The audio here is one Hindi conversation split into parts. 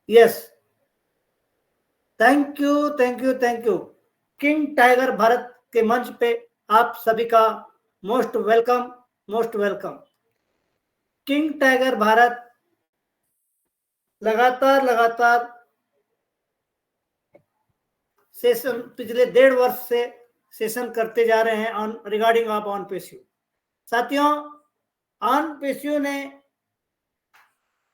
Yes, thank you, thank you, thank you. King tiger Bharat के मंच पे आप सभी का most welcome, most welcome. King tiger Bharat लगातार लगातार सेशन पिछले 1.5 वर्ष से सेशन करते जा रहे हैं on regarding of on patio. साथियों, ऑन पेशियो ने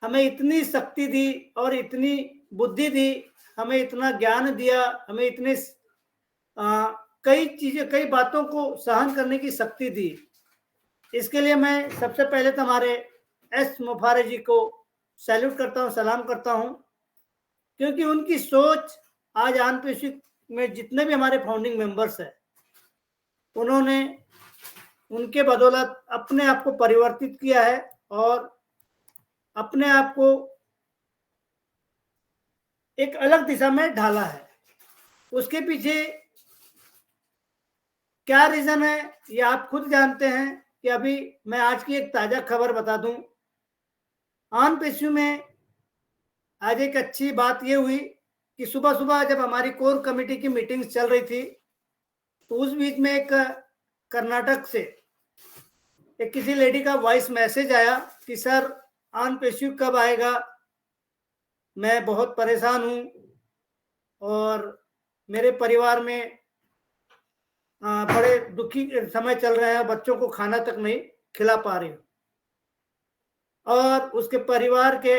हमें इतनी शक्ति दी और इतनी बुद्धि दी, हमें इतना ज्ञान दिया, हमें इतने कई चीजें, कई बातों को सहन करने की शक्ति दी। इसके लिए मैं सबसे पहले तो हमारे एस मुफारे जी को सैल्यूट करता हूँ, सलाम करता हूँ, क्योंकि उनकी सोच आज ऑन पेशियो में जितने भी हमारे फाउंडिंग मेंबर्स हैं, उन्होंने उनके बदौलत अपने आप को परिवर्तित किया है और अपने आप को एक अलग दिशा में ढाला है। उसके पीछे क्या रीजन है ये आप खुद जानते हैं कि अभी मैं आज की एक ताजा खबर बता दूं। ऑन पेशियो में आज एक अच्छी बात ये हुई कि सुबह सुबह जब हमारी कोर कमेटी की मीटिंग चल रही थी, तो उस बीच में एक कर्नाटक से एक किसी लेडी का वॉइस मैसेज आया कि सर ऑन पेशियो कब आएगा, मैं बहुत परेशान हूं और मेरे परिवार में बड़े दुखी समय चल रहे हैं, बच्चों को खाना तक नहीं खिला पा रही हूँ। और उसके परिवार के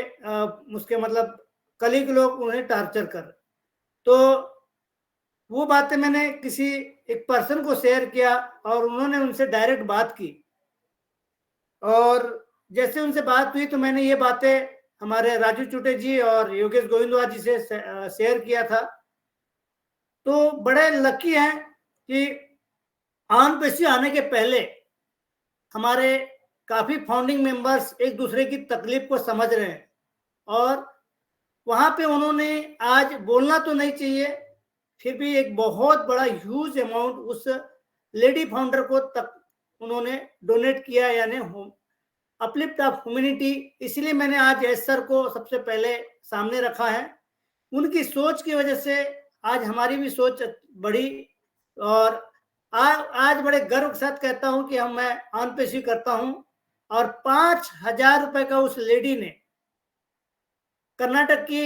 उसके मतलब कलीग लोग उन्हें टॉर्चर कर। तो वो बातें मैंने किसी एक पर्सन को शेयर किया और उन्होंने उनसे डायरेक्ट बात की, और जैसे उनसे बात हुई तो मैंने ये बातें हमारे राजू चुटे जी और योगेश गोविंदवार जी से शेयर किया था। तो बड़े लकी हैं कि ऑन पेशियो आने के पहले हमारे काफी फाउंडिंग मेंबर्स एक दूसरे की तकलीफ को समझ रहे हैं, और वहां पे उन्होंने आज बोलना तो नहीं चाहिए, फिर भी एक बहुत बड़ा ह्यूज अमाउंट उस लेडी फाउंडर को तक उन्होंने डोनेट किया, यानी अपलिफ्ट ऑफ ह्यूमैनिटी। इसलिए मैंने आज एस सर को सबसे पहले सामने रखा है। उनकी सोच की वजह से आज हमारी भी सोच बढ़ी, और आज बड़े गर्व के साथ कहता हूं कि मैं ऑन पेशियो करता हूं। और 5,000 रुपए का उस लेडी ने, कर्नाटक की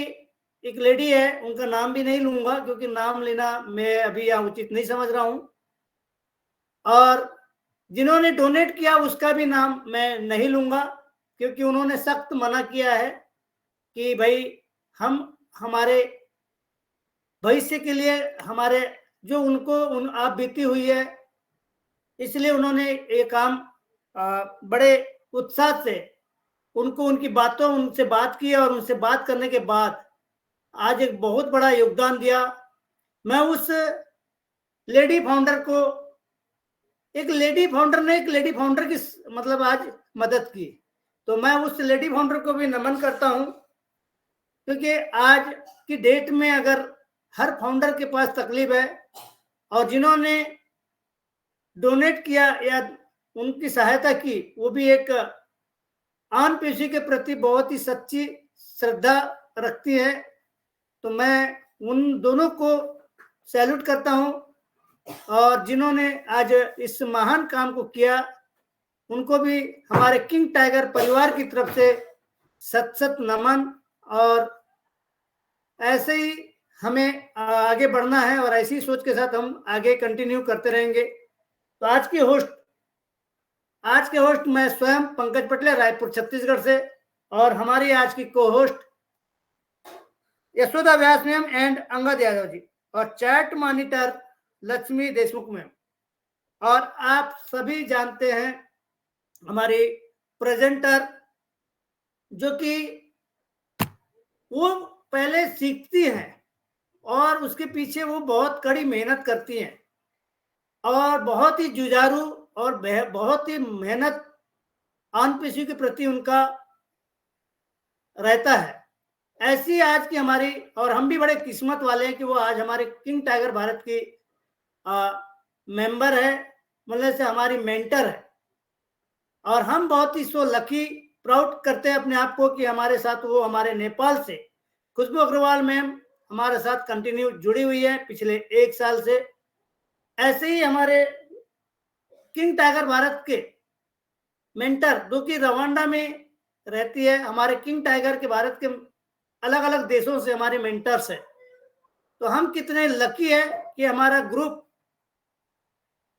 एक लेडी है, उनका नाम भी नहीं लूंगा क्योंकि नाम लेना मैं अभी यहाँ उचित नहीं समझ रहा हूं, और जिन्होंने डोनेट किया उसका भी नाम मैं नहीं लूंगा क्योंकि उन्होंने सख्त मना किया है कि भाई हम हमारे भविष्य के लिए, हमारे जो उनको आप बीती हुई है, इसलिए उन्होंने ये काम बड़े उत्साह से उनको उनकी बातों उनसे बात की और उनसे बात करने के बाद आज एक बहुत बड़ा योगदान दिया। मैं उस लेडी फाउंडर को, एक लेडी फाउंडर ने एक लेडी फाउंडर की मतलब आज मदद की, तो मैं उस लेडी फाउंडर को भी नमन करता हूं, क्योंकि आज की डेट में अगर हर फाउंडर के पास तकलीफ है और जिन्होंने डोनेट किया या उनकी सहायता की, वो भी एक ऑन पेशियो के प्रति बहुत ही सच्ची श्रद्धा रखती है, तो मैं उन दोनों को सैल्यूट करता हूं। और जिन्होंने आज इस महान काम को किया, उनको भी हमारे किंग टाइगर परिवार की तरफ से सत सत नमन। और ऐसे ही हमें आगे बढ़ना है और ऐसी सोच के साथ हम आगे कंटिन्यू करते रहेंगे। तो आज के होस्ट मैं स्वयं पंकज पटले, रायपुर छत्तीसगढ़ से, और हमारी आज की को host Yashoda Vyas ma'am and Angad Yadav ji, और chat monitor Lakshmi Deshmukh ma'am. और आप सभी जानते हैं हमारी प्रेजेंटर, जो कि वो पहले सीखती हैं और उसके पीछे वो बहुत कड़ी मेहनत करती हैं और बहुत ही जुझारू और बहुत ही मेहनत ऑन पेशियो के प्रति उनका रहता है। ऐसी आज की हमारी, और हम भी बड़े किस्मत वाले हैं कि वो आज हमारे किंग टाइगर भारत की मेंबर है, मतलब से हमारी मेंटर है, और हम बहुत ही सो लकी प्राउड करते हैं अपने आप को कि हमारे साथ वो हमारे नेपाल से खुशबू अग्रवाल मैम हमारे साथ कंटिन्यू जुड़ी हुई है पिछले 1 साल से। ऐसे ही हमारे किंग टाइगर भारत के मेंटर, जो कि रवांडा में रहती है, हमारे किंग टाइगर के भारत के अलग अलग देशों से हमारे मेंटर्स है। तो हम कितने लकी है कि हमारा ग्रुप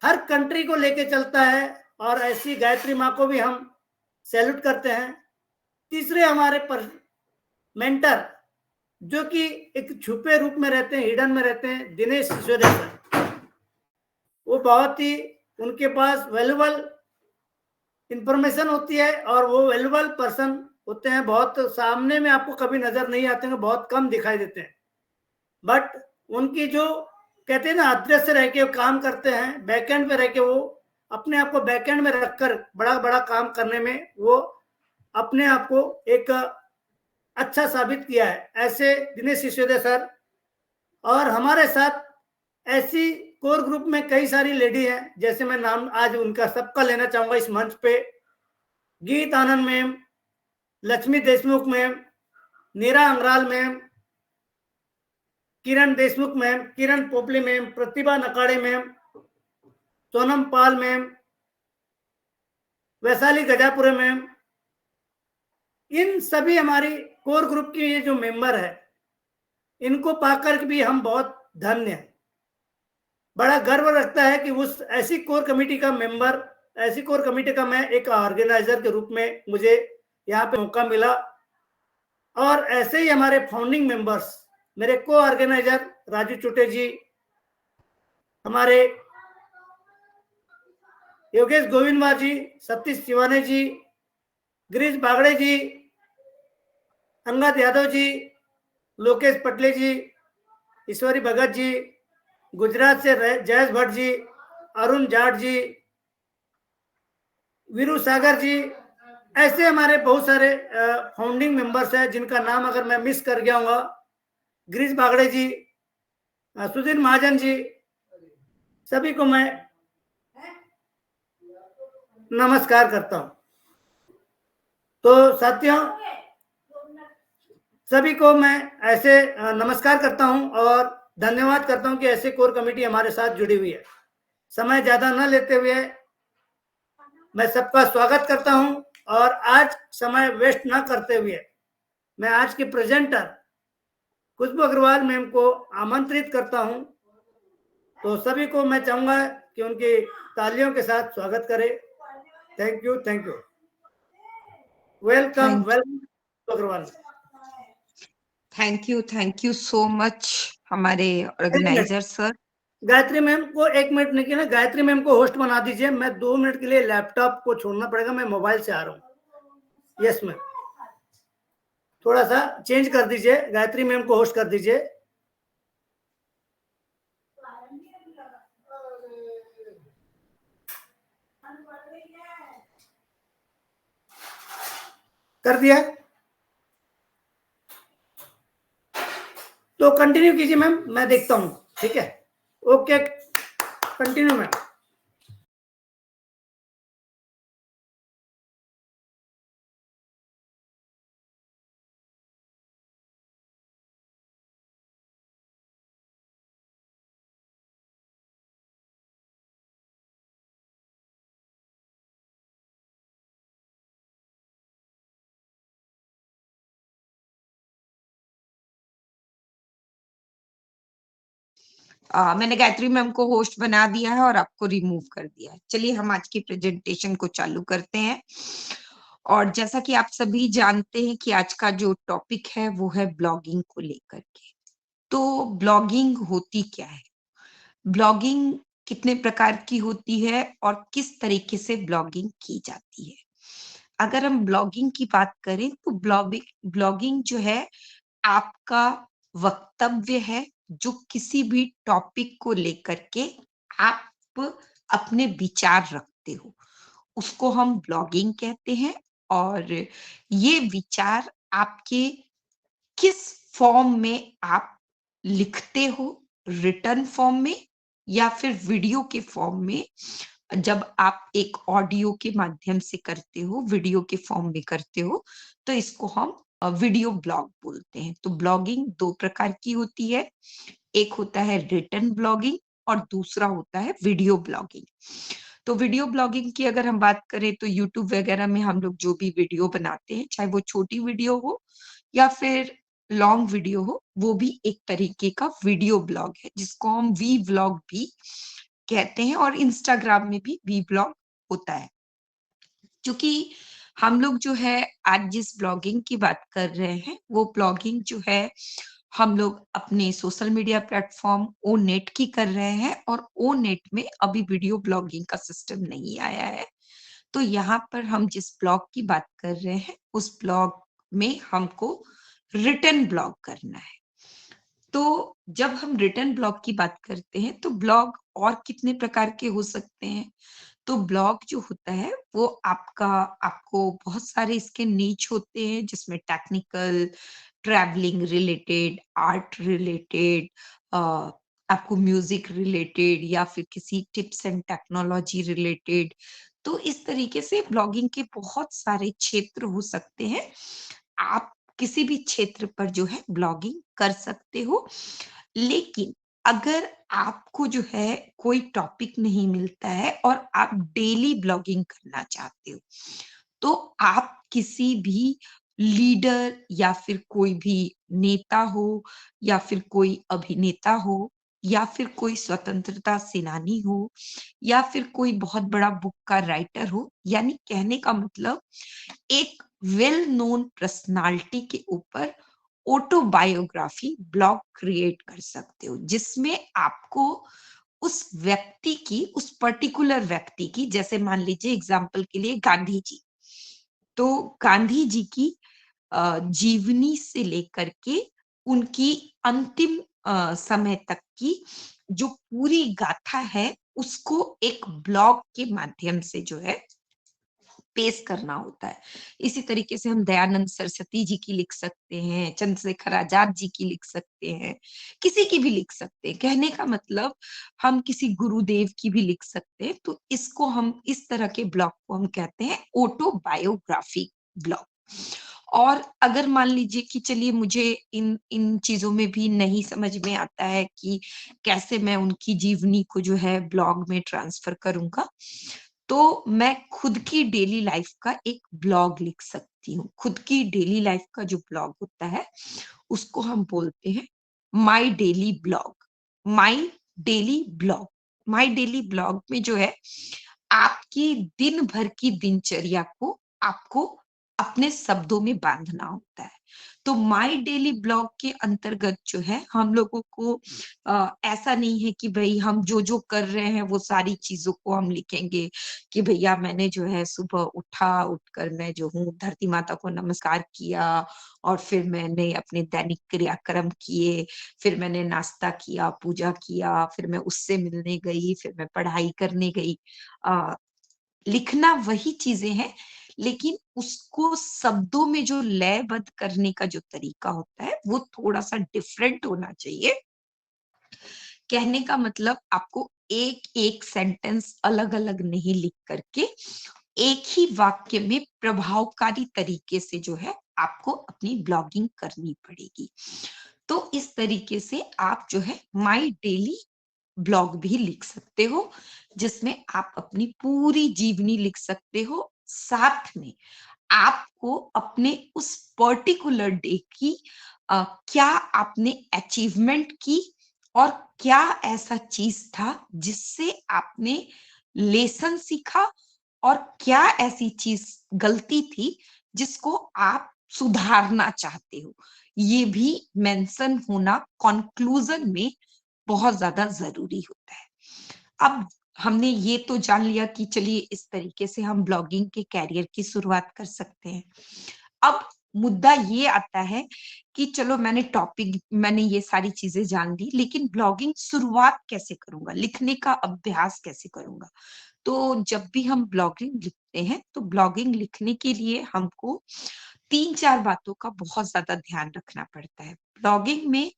हर कंट्री को लेके चलता है, और ऐसी गायत्री माँ को भी हम सैल्यूट करते हैं। तीसरे हमारे मेंटर जो कि एक छुपे रूप में रहते हैं, हिडन में रहते हैं, दिनेश सिसोदिया सर। वो बहुत ही, उनके पास वैल्यूबल इंफॉर्मेशन होती है और वो वैल्यूबल पर्सन होते हैं। बहुत सामने में आपको कभी नजर नहीं आते हैं, बहुत कम दिखाई देते हैं, बट उनकी जो कहते हैं ना, अदृश्य रह के काम करते हैं, बैकएंड पे रह के वो अपने आप को बैकएंड में रखकर बड़ा बड़ा काम करने में वो अपने आप को एक अच्छा साबित किया है। ऐसे दिनेश सिसोदिया सर, और हमारे साथ ऐसी कोर ग्रुप में कई सारी लेडी हैं, जैसे मैं नाम आज उनका सबका लेना चाहूंगा इस मंच पे। गीत आनंद मैम, लक्ष्मी देशमुख मैम, नीरा अंगराल मैम, किरण देशमुख मैम, किरण पोपले मैम, प्रतिभा नकाड़े मैम, सोनम पाल मैम, वैशाली गजापुरे मैम, इन सभी हमारी कोर ग्रुप की ये जो मेंबर है, इनको पाकर भी हम बहुत धन्य हैं। बड़ा गर्व रखता है कि उस ऐसी कोर कमेटी का मेंबर, ऐसी कोर कमेटी का मैं एक ऑर्गेनाइजर के रूप में मुझे यहाँ पे मौका मिला। और ऐसे ही हमारे फाउंडिंग मेंबर्स, मेरे को ऑर्गेनाइजर राजू चुटे जी, हमारे योगेश गोविंदवा जी, सतीश शिवाने जी, गिरीश बागड़े जी, अंगद यादव जी, लोकेश पटले जी, ईश्वरी भगत जी, गुजरात से जयेश भट्ट जी, अरुण जाट जी, वीरू सागर जी, ऐसे हमारे बहुत सारे फाउंडिंग मेंबर्स हैं जिनका नाम अगर मैं मिस कर गया हूँ, गिरीश बागड़े जी, सुधीर महाजन जी, सभी को मैं नमस्कार करता हूं। तो साथियों, सभी को मैं ऐसे नमस्कार करता हूं और धन्यवाद करता हूं कि ऐसे कोर कमेटी हमारे साथ जुड़ी हुई है। समय ज्यादा न लेते हुए मैं सबका स्वागत करता हूं, और आज समय वेस्ट न करते हुए मैं आज की प्रेजेंटर खुशबू अग्रवाल मैम को आमंत्रित करता हूं। तो सभी को मैं चाहूंगा कि उनकी तालियों के साथ स्वागत करें। Thank you, thank you, welcome, welcome Agarwal. Thank you so much हमारे ऑर्गेनाइजर सर। गायत्री मैम को 1 मिनट नहीं, ना गायत्री मैम को होस्ट बना दीजिए। मैं 2 मिनट के लिए लैपटॉप को छोड़ना पड़ेगा, मैं मोबाइल से आ रहा हूँ। यस मैम, थोड़ा सा चेंज कर दीजिए, गायत्री मैम को होस्ट कर दीजिए। कर दिया, तो कंटिन्यू कीजिए मैम, मैं देखता हूँ। ठीक है, ओके, कंटिन्यू मैम। मैंने गायत्री मैम को होस्ट बना दिया है और आपको रिमूव कर दिया है। चलिए हम आज की प्रेजेंटेशन को चालू करते हैं। और जैसा कि आप सभी जानते हैं कि आज का जो टॉपिक है वो है ब्लॉगिंग को लेकर के। तो ब्लॉगिंग होती क्या है, ब्लॉगिंग कितने प्रकार की होती है और किस तरीके से ब्लॉगिंग की जाती है। अगर हम ब्लॉगिंग की बात करें तो ब्लॉगिंग जो है आपका वक्तव्य है, जो किसी भी टॉपिक को लेकर के आप अपने विचार रखते हो, उसको हम ब्लॉगिंग कहते हैं। और ये विचार आपके किस फॉर्म में आप लिखते हो, रिटन फॉर्म में या फिर वीडियो के फॉर्म में। जब आप एक ऑडियो के माध्यम से करते हो, वीडियो के फॉर्म में करते हो, तो इसको हम वीडियो ब्लॉग बोलते हैं। तो ब्लॉगिंग 2 प्रकार की होती है, एक होता है रिटन ब्लॉगिंग और दूसरा होता है वीडियो ब्लॉगिंग। तो वीडियो ब्लॉगिंग की अगर हम बात करें तो यूट्यूब वगैरह में हम लोग जो भी वीडियो बनाते हैं, चाहे वो छोटी वीडियो हो या फिर लॉन्ग वीडियो हो, वो भी एक तरीके का वीडियो ब्लॉग है, जिसको हम वी व्लॉग भी कहते हैं और इंस्टाग्राम में भी वी व्लॉग होता है। क्योंकि हम लोग जो है आज जिस ब्लॉगिंग की बात कर रहे हैं, वो ब्लॉगिंग जो है हम लोग अपने सोशल मीडिया प्लेटफॉर्म ओनेट की कर रहे हैं और ओनेट में अभी वीडियो ब्लॉगिंग का सिस्टम नहीं आया है। तो यहाँ पर हम जिस ब्लॉग की बात कर रहे हैं, उस ब्लॉग में हमको रिटन ब्लॉग करना है। तो जब हम रिटन ब्लॉग की बात करते हैं, तो ब्लॉग और कितने प्रकार के हो सकते हैं? तो ब्लॉग जो होता है वो आपको बहुत सारे इसके नीच होते हैं, जिसमें technical, travelling related, art related, आपको म्यूजिक रिलेटेड या फिर किसी टिप्स एंड टेक्नोलॉजी रिलेटेड। तो इस तरीके से ब्लॉगिंग के बहुत सारे क्षेत्र हो सकते हैं। आप किसी भी क्षेत्र पर जो है ब्लॉगिंग कर सकते हो। लेकिन अगर आपको जो है कोई टॉपिक नहीं मिलता है और आप डेली ब्लॉगिंग करना चाहते हो, तो आप किसी भी लीडर या फिर कोई भी नेता हो या फिर कोई अभिनेता हो या फिर कोई स्वतंत्रता सेनानी हो या फिर कोई बहुत बड़ा बुक का राइटर हो, यानी कहने का मतलब एक वेल नोन पर्सनालिटी के ऊपर ऑटोबायोग्राफी ब्लॉग क्रिएट कर सकते हो, जिसमें आपको उस पर्टिकुलर व्यक्ति की, जैसे मान लीजिए एग्जाम्पल के लिए गांधी जी, तो गांधी जी की जीवनी से लेकर के उनकी अंतिम समय तक की जो पूरी गाथा है, उसको एक ब्लॉग के माध्यम से जो है पेश करना होता है। इसी तरीके से हम दयानंद सरस्वती जी की लिख सकते हैं, चंद्रशेखर आजाद जी की लिख सकते हैं, किसी की भी लिख सकते हैं। कहने का मतलब हम किसी गुरुदेव की भी लिख सकते हैं। तो इसको हम इस तरह के ब्लॉग को हम कहते हैं ऑटोबायोग्राफी ब्लॉग। और अगर मान लीजिए कि चलिए मुझे इन इन चीज़ों में भी नहीं समझ में आता है कि कैसे मैं उनकी जीवनी को जो है ब्लॉग में ट्रांसफ़र करूँगा, तो मैं खुद की डेली लाइफ़ का एक ब्लॉग लिख सकती हूँ। खुद की डेली लाइफ़ का जो ब्लॉग होता है, उसको हम बोलते हैं my daily blog. My daily blog my daily blog में जो है आपकी दिन भर की दिनचर्या को आपको अपने शब्दों में बांधना होता है। तो माय डेली ब्लॉग के अंतर्गत जो है हम लोगों को ऐसा नहीं है कि भई हम जो-जो कर रहे हैं वो सारी चीज़ों को हम लिखेंगे कि भैया मैंने जो है सुबह उठकर मैं जो हूँ धरती माता को नमस्कार किया और फिर मैंने अपने दैनिक क्रियाक्रम किए, फिर मैंने नाश्ता किया, पूजा किया, फिर मैं उससे मिलने गई, फिर मैं पढ़ाई करने गई। अ, लिखना वही चीज़ें हैं, लेकिन उसको शब्दों में जो लयबद्ध करने का जो तरीका होता है, वो थोड़ा-सा डिफरेंट होना चाहिए। कहने का मतलब आपको एक-एक सेंटेंस अलग-अलग नहीं लिख करके, एक ही वाक्य में प्रभावकारी तरीके से जो है, आपको अपनी ब्लॉगिंग करनी पड़ेगी। तो इस तरीके से आप जो है माय डेली ब्लॉग भी लिख सकते हो, जिसमें आप अपनी पूरी जीवनी लिख सकते हो। साथ में आपको अपने उस पर्टिकुलर डे की क्या आपने अचीवमेंट की और क्या ऐसा चीज़ था जिससे आपने लेसन सीखा और क्या ऐसी चीज़ गलती थी जिसको आप सुधारना चाहते हो। ये भी मेंशन होना कन्क्लूज़न में बहुत ज़्यादा ज़रूरी होता है। अब हमने ये तो जान लिया कि चलिए इस तरीके से हम ब्लॉगिंग के करियर की शुरुआत कर सकते हैं। अब मुद्दा ये आता है कि चलो मैंने ये सारी चीज़ें जान ली, लेकिन ब्लॉगिंग शुरुआत कैसे करूँगा? लिखने का अभ्यास कैसे करूँगा? तो जब भी हम ब्लॉगिंग लिखते हैं, तो ब्लॉगिंग लिखने के लिए हमको 3-4 बातों का बहुत ज़्यादा ध्यान रखना पड़ता है। ब्लॉगिंग में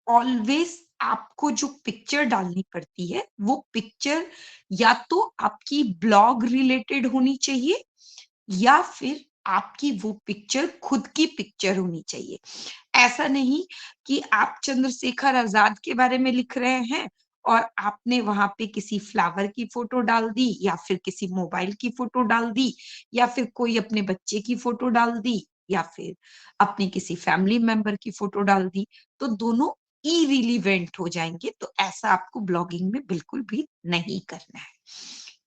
ऑलवेज़ आपको जो पिक्चर डालनी पड़ती है, वो पिक्चर या तो आपकी ब्लॉग रिलेटेड होनी चाहिए या फिर आपकी वो पिक्चर खुद की पिक्चर होनी चाहिए। ऐसा नहीं कि आप चंद्रशेखर आजाद के बारे में लिख रहे हैं और आपने वहां पे किसी फ्लावर की फोटो डाल दी, या फिर किसी मोबाइल की फोटो डाल दी, या फिर कोई अपने बच्चे की फोटो डाल दी, या फिर अपनी किसी फैमिली मेंबर की फोटो डाल दी, तो दोनों इरिलीवेंट हो जाएंगे। तो ऐसा आपको ब्लॉगिंग में बिल्कुल भी नहीं करना है।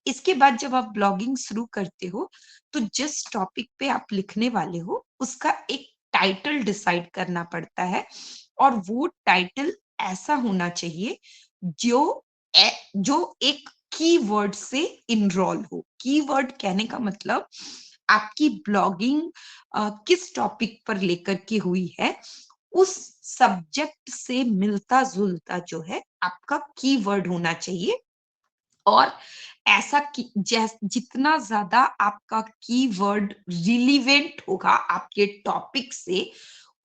इसके बाद जब आप ब्लॉगिंग शुरू करते हो, तो जिस टॉपिक पे आप लिखने वाले हो उसका एक टाइटल डिसाइड करना पड़ता है, और वो टाइटल ऐसा होना चाहिए जो जो एक कीवर्ड से इनरोल हो। कीवर्ड कहने का मतलब आपकी ब्लॉगिंग किस टॉपिक पर लेकर के हुई है, उस सब्जेक्ट से मिलता जुलता जो है आपका कीवर्ड होना चाहिए। और ऐसा जितना ज्यादा आपका कीवर्ड रिलीवेंट होगा आपके टॉपिक से,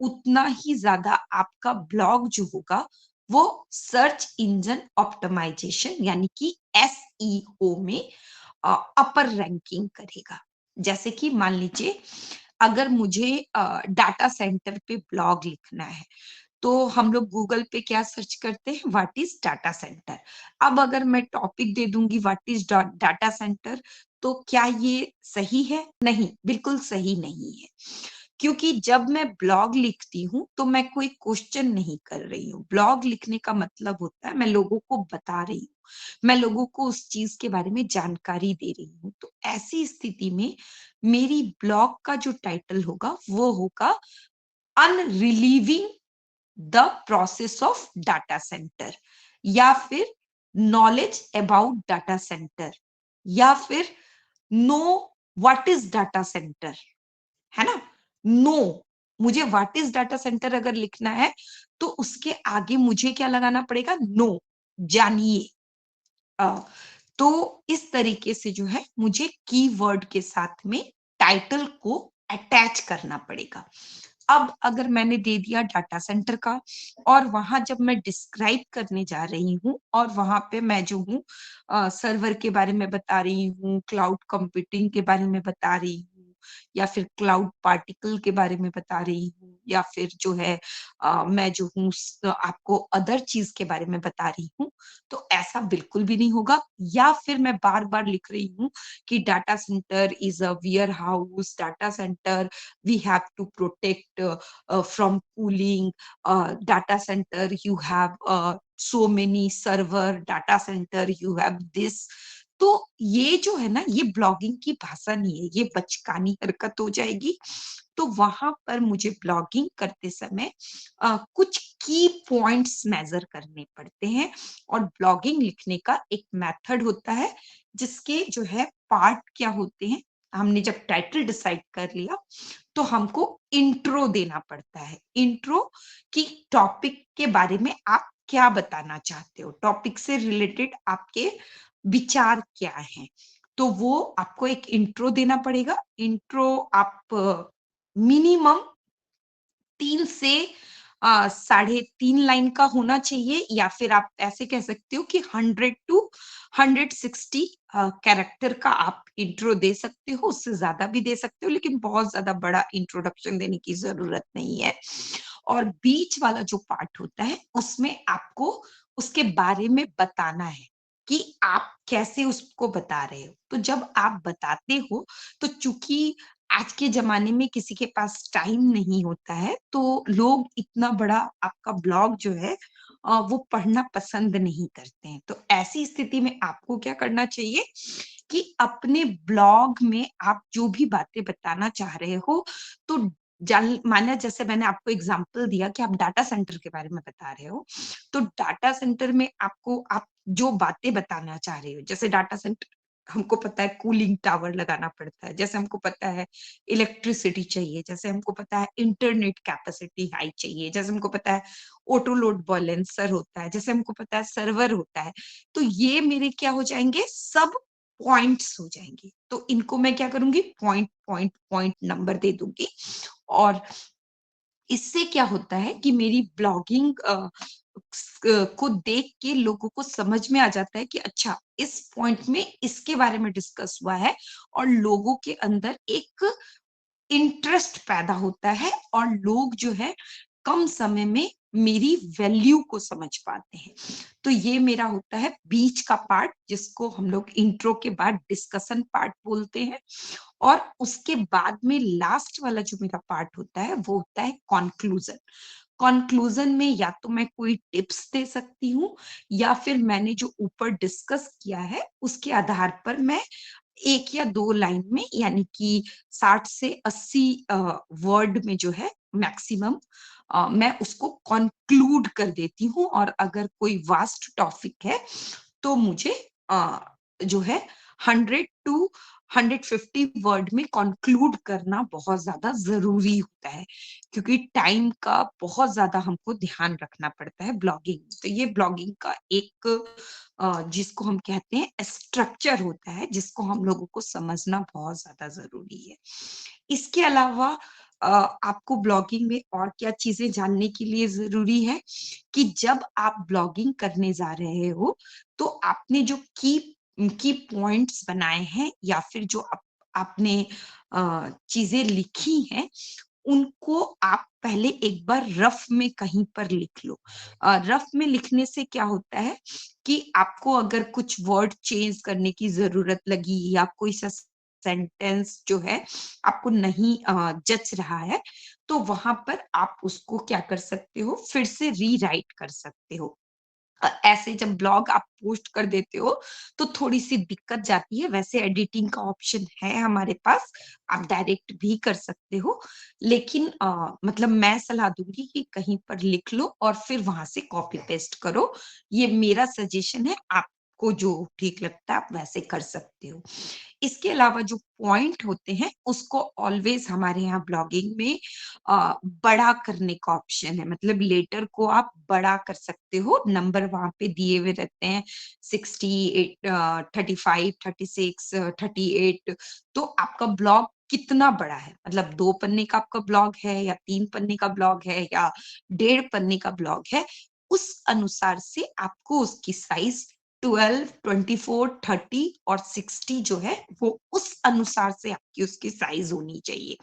उतना ही ज्यादा आपका ब्लॉग जो होगा वो सर्च इंजन ऑप्टिमाइजेशन यानी कि एसईओ में अपर रैंकिंग करेगा। जैसे कि मान लीजिए, अगर मुझे डाटा सेंटर पे ब्लॉग लिखना है, तो हम लोग गूगल पे क्या सर्च करते हैं, व्हाट इज डाटा सेंटर। अब अगर मैं टॉपिक दे दूंगी व्हाट इज डाटा सेंटर, तो क्या ये सही है? नहीं, बिल्कुल सही नहीं है। क्योंकि जब मैं ब्लॉग लिखती हूँ तो मैं कोई क्वेश्चन नहीं कर रही हूँ। ब्लॉग लिखने का मतलब होता है मैं लोगों को बता रही हूँ, मैं लोगों को उस चीज के बारे में जानकारी दे रही हूँ। तो ऐसी स्थिति में मेरी ब्लॉग का जो टाइटल होगा वो होगा unravelling the process of data center, या फिर नॉलेज अबाउट डाटा सेंटर, या फिर know what is data center, है ना। नो, मुझे व्हाट इज डाटा सेंटर अगर लिखना है तो उसके आगे मुझे क्या लगाना पड़ेगा, नो, जानिए। तो इस तरीके से जो है मुझे कीवर्ड के साथ में टाइटल को अटैच करना पड़ेगा। अब अगर मैंने दे दिया डाटा सेंटर का, और वहां जब मैं डिस्क्राइब करने जा रही हूँ और वहां पे मैं जो हूँ सर्वर के बारे में बता रही हूँ, क्लाउड कंप्यूटिंग के बारे में बता रही हूँ, या फिर क्लाउड पार्टिकल के बारे में बता रही हूँ, या फिर जो है मैं जो हूँ आपको अदर चीज के बारे में बता रही हूँ, तो ऐसा बिल्कुल भी नहीं होगा। या फिर मैं बार बार लिख रही हूँ कि data centre is a warehouse, data centre we have to protect from cooling, data center you have so many server, data center you have this। तो ये जो है ना, ये ब्लॉगिंग की भाषा नहीं है, ये बचकानी हरकत हो जाएगी। तो वहां पर मुझे ब्लॉगिंग करते समय कुछ की पॉइंट्स मेजर करने पड़ते हैं। और ब्लॉगिंग लिखने का एक मेथड होता है जिसके जो है पार्ट क्या होते हैं। हमने जब टाइटल डिसाइड कर लिया तो हमको इंट्रो देना पड़ता है। इंट्रो की टॉपिक के बारे में आप क्या बताना चाहते हो, टॉपिक से रिलेटेड आपके विचार क्या हैं, तो वो आपको एक इंट्रो देना पड़ेगा। इंट्रो आप मिनिमम 3 से 3.5 लाइन का होना चाहिए, या फिर आप ऐसे कह सकते हो कि 100 टू 160 कैरेक्टर का आप इंट्रो दे सकते हो। उससे ज्यादा भी दे सकते हो, लेकिन बहुत ज्यादा बड़ा इंट्रोडक्शन देने की जरूरत नहीं है। और बीच वाला जो पार्ट होता है उसमें आपको उसके बारे में बताना है कि आप कैसे उसको बता रहे हो। तो जब आप बताते हो, तो चूंकि आज के जमाने में किसी के पास टाइम नहीं होता है, तो लोग इतना बड़ा आपका ब्लॉग जो है वो पढ़ना पसंद नहीं करते हैं। तो ऐसी स्थिति में आपको क्या करना चाहिए कि अपने ब्लॉग में आप जो भी बातें बताना चाह रहे हो, तो माना जैसे मैंने आपको एग्जांपल दिया कि आप डाटा सेंटर के बारे में बता रहे हो, तो डाटा सेंटर में आपको आप जो बातें बताना चाह रहे हो, जैसे डाटा सेंटर हमको पता है कूलिंग टावर लगाना पड़ता है, जैसे हमको पता है इलेक्ट्रिसिटी चाहिए, जैसे हमको पता है इंटरनेट कैपेसिटी हाई चाहिए, जैसे हमको पता है ऑटो लोड बैलेंसर होता है, जैसे हमको पता है सर्वर होता है। तो ये मेरे क्या हो जाएंगे, सब पॉइंट्स हो जाएंगे। तो इनको मैं क्या करूंगी, पॉइंट पॉइंट पॉइंट नंबर दे दूंगी। और इससे क्या होता है कि मेरी ब्लॉगिंग को देख के लोगों को समझ में आ जाता है कि अच्छा, इस पॉइंट में इसके बारे में डिस्कस हुआ है, और लोगों के अंदर एक इंटरेस्ट पैदा होता है और लोग जो है कम समय में मेरी वैल्यू को समझ पाते हैं। तो ये मेरा होता है बीच का पार्ट, जिसको हम लोग इंट्रो के बाद डिस्कशन पार्ट बोलते हैं। और उसके बाद में लास्ट वाला जो मेरा पार्ट होता है वो होता है कॉन्क्लूजन। कॉन्क्लूजन में या तो मैं कोई टिप्स दे सकती हूँ, या फिर मैंने जो ऊपर डिस्कस किया है उसके आधार पर मैं 1 या 2 लाइन में, यानी कि 60 से 80 वर्ड में जो है मैक्सिमम, मैं उसको कॉन्क्लूड कर देती हूँ। और अगर कोई वास्ट टॉपिक है तो मुझे जो है 100 टू 150 वर्ड में कॉन्क्लूड करना बहुत ज्यादा जरूरी होता है, क्योंकि टाइम का बहुत ज्यादा हमको ध्यान रखना पड़ता है ब्लॉगिंग में। तो ये ब्लॉगिंग का एक जिसको हम कहते हैं स्ट्रक्चर होता है, जिसको हम लोगों को समझना बहुत ज्यादा जरूरी है। इसके अलावा आपको ब्लॉगिंग में और क्या चीजें जानने के लिए जरूरी है कि जब आप ब्लॉगिंग करने जा रहे हो तो आपने जो की पॉइंट्स बनाए हैं, या फिर जो आपने चीजें लिखी हैं, उनको आप पहले एक बार रफ में कहीं पर लिख लो। रफ में लिखने से क्या होता है कि आपको अगर कुछ वर्ड चेंज करने की जरूरत लगी, या कोई सा सेंटेंस जो है आपको नहीं जच रहा है, तो वहां पर आप उसको क्या कर सकते हो, फिर से रीराइट कर सकते हो। ऐसे जब ब्लॉग आप पोस्ट कर देते हो तो थोड़ी सी दिक्कत जाती है। वैसे एडिटिंग का ऑप्शन है हमारे पास, आप डायरेक्ट भी कर सकते हो, लेकिन मतलब मैं सलाह दूंगी कि कहीं पर लिख लो और फिर वहां से कॉपी पेस्ट करो। ये मेरा सजेशन है, आपको जो ठीक लगता है आप वैसे कर सकते हो। इसके अलावा जो पॉइंट होते हैं उसको ऑलवेज हमारे यहाँ ब्लॉगिंग में बड़ा करने का ऑप्शन है। मतलब लेटर को आप बड़ा कर सकते हो, नंबर वहां पे दिए हुए रहते हैं 68, 35, 36, 38। तो आपका ब्लॉग कितना बड़ा है, मतलब 2 पन्ने का आपका ब्लॉग है, या 3 पन्ने का ब्लॉग है, या 1.5 पन्ने का ब्लॉग है, उस अनुसार से आपको उसकी साइज 12, 24, 30 और 60 जो है वो उस अनुसार से आपकी उसकी साइज होनी चाहिए।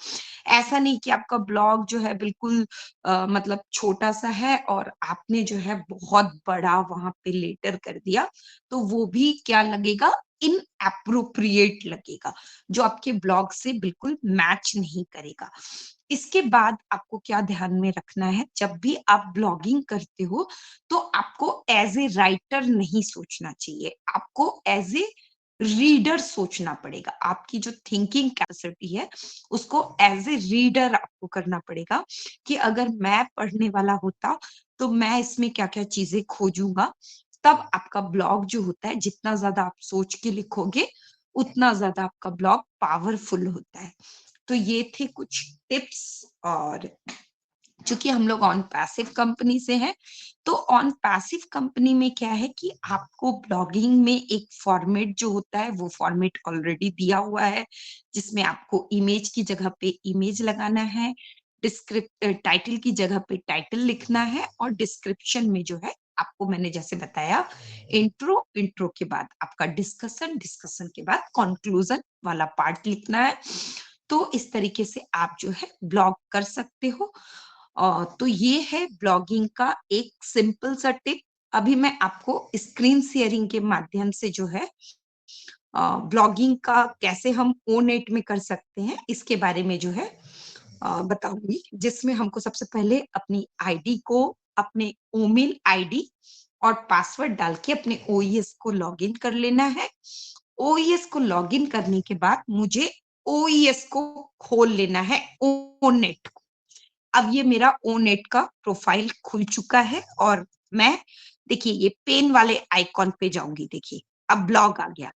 ऐसा नहीं कि आपका ब्लॉग जो है बिल्कुल मतलब छोटा सा है और आपने जो है बहुत बड़ा वहां पे लेटर कर दिया, तो वो भी क्या लगेगा, इन एप्रोप्रिएट लगेगा, जो आपके ब्लॉग से बिल्कुल मैच नहीं करेगा। इसके बाद आपको क्या ध्यान में रखना है, जब भी आप ब्लॉगिंग करते हो तो आपको एज ए राइटर नहीं सोचना चाहिए, आपको एज ए रीडर सोचना पड़ेगा। आपकी जो थिंकिंग कैपेसिटी है उसको एज ए रीडर आपको करना पड़ेगा, कि अगर मैं पढ़ने वाला होता तो मैं इसमें क्या क्या चीजें खोजूंगा। तब आपका ब्लॉग जो होता है, जितना ज्यादा आप सोच के लिखोगे उतना ज्यादा आपका ब्लॉग पावरफुल होता है। तो ये थे कुछ टिप्स। और चूंकि हम लोग ऑन पैसिव कंपनी से हैं, तो ऑन पैसिव कंपनी में क्या है कि आपको ब्लॉगिंग में एक फॉर्मेट जो होता है वो फॉर्मेट ऑलरेडी दिया हुआ है, जिसमें आपको इमेज की जगह पे इमेज लगाना है, टाइटल की जगह पे टाइटल लिखना है, और डिस्क्रिप्शन में जो है आपको मैंने जैसे बताया इंट्रो के बाद आपका डिस्कशन, डिस्कशन के बाद कंक्लूजन वाला पार्ट लिखना है। तो इस तरीके से आप जो है ब्लॉग कर सकते हो। तो ये है ब्लॉगिंग का एक सिंपल सा टिप। अभी मैं आपको स्क्रीन शेयरिंग के माध्यम से जो है ब्लॉगिंग का कैसे हम ओनेट में कर सकते हैं इसके बारे में जो है बताऊंगी, जिसमें हमको सबसे पहले अपनी आईडी को, अपने ईमेल आईडी और पासवर्ड डाल के अपने ओईएस को लॉगिन कर लेना है। ओईएस को लॉगिन करने के बाद मुझे ओईएस को खोल लेना है, ओनेट को। अब ये मेरा ओनेट का प्रोफाइल खुल चुका है, और मैं देखिए ये पेन वाले आइकॉन पे जाऊंगी। देखिए अब ब्लॉग आ गया।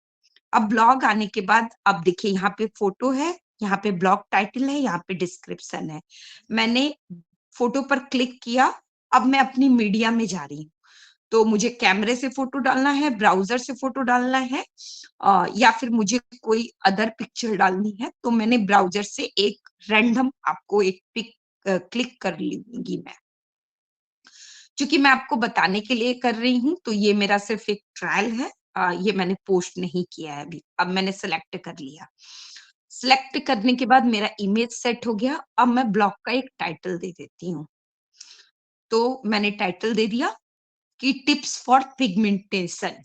अब ब्लॉग आने के बाद अब देखिए यहाँ पे फोटो है, यहाँ पे ब्लॉग टाइटल है, यहाँ पे डिस्क्रिप्शन है। मैंने फोटो पर क्लिक किया, अब मैं अपनी मीडिया में जा रही हूँ। तो मुझे कैमरे से फोटो डालना है, ब्राउजर से फोटो डालना है, या फिर मुझे कोई अदर पिक्चर डालनी है, तो मैंने ब्राउजर से एक रैंडम आपको एक पिक क्लिक कर लूंगी मैं। क्योंकि मैं आपको बताने के लिए कर रही हूँ, तो ये मेरा सिर्फ एक ट्रायल है, ये मैंने पोस्ट नहीं किया है अभी। अब मैंने सेलेक्ट कर लिया। सिलेक्ट करने के बाद मेरा इमेज सेट हो गया। अब मैं ब्लॉग का एक टाइटल दे देती हूँ। तो मैंने टाइटल दे दिया कि टिप्स फॉर पिगमेंटेशन।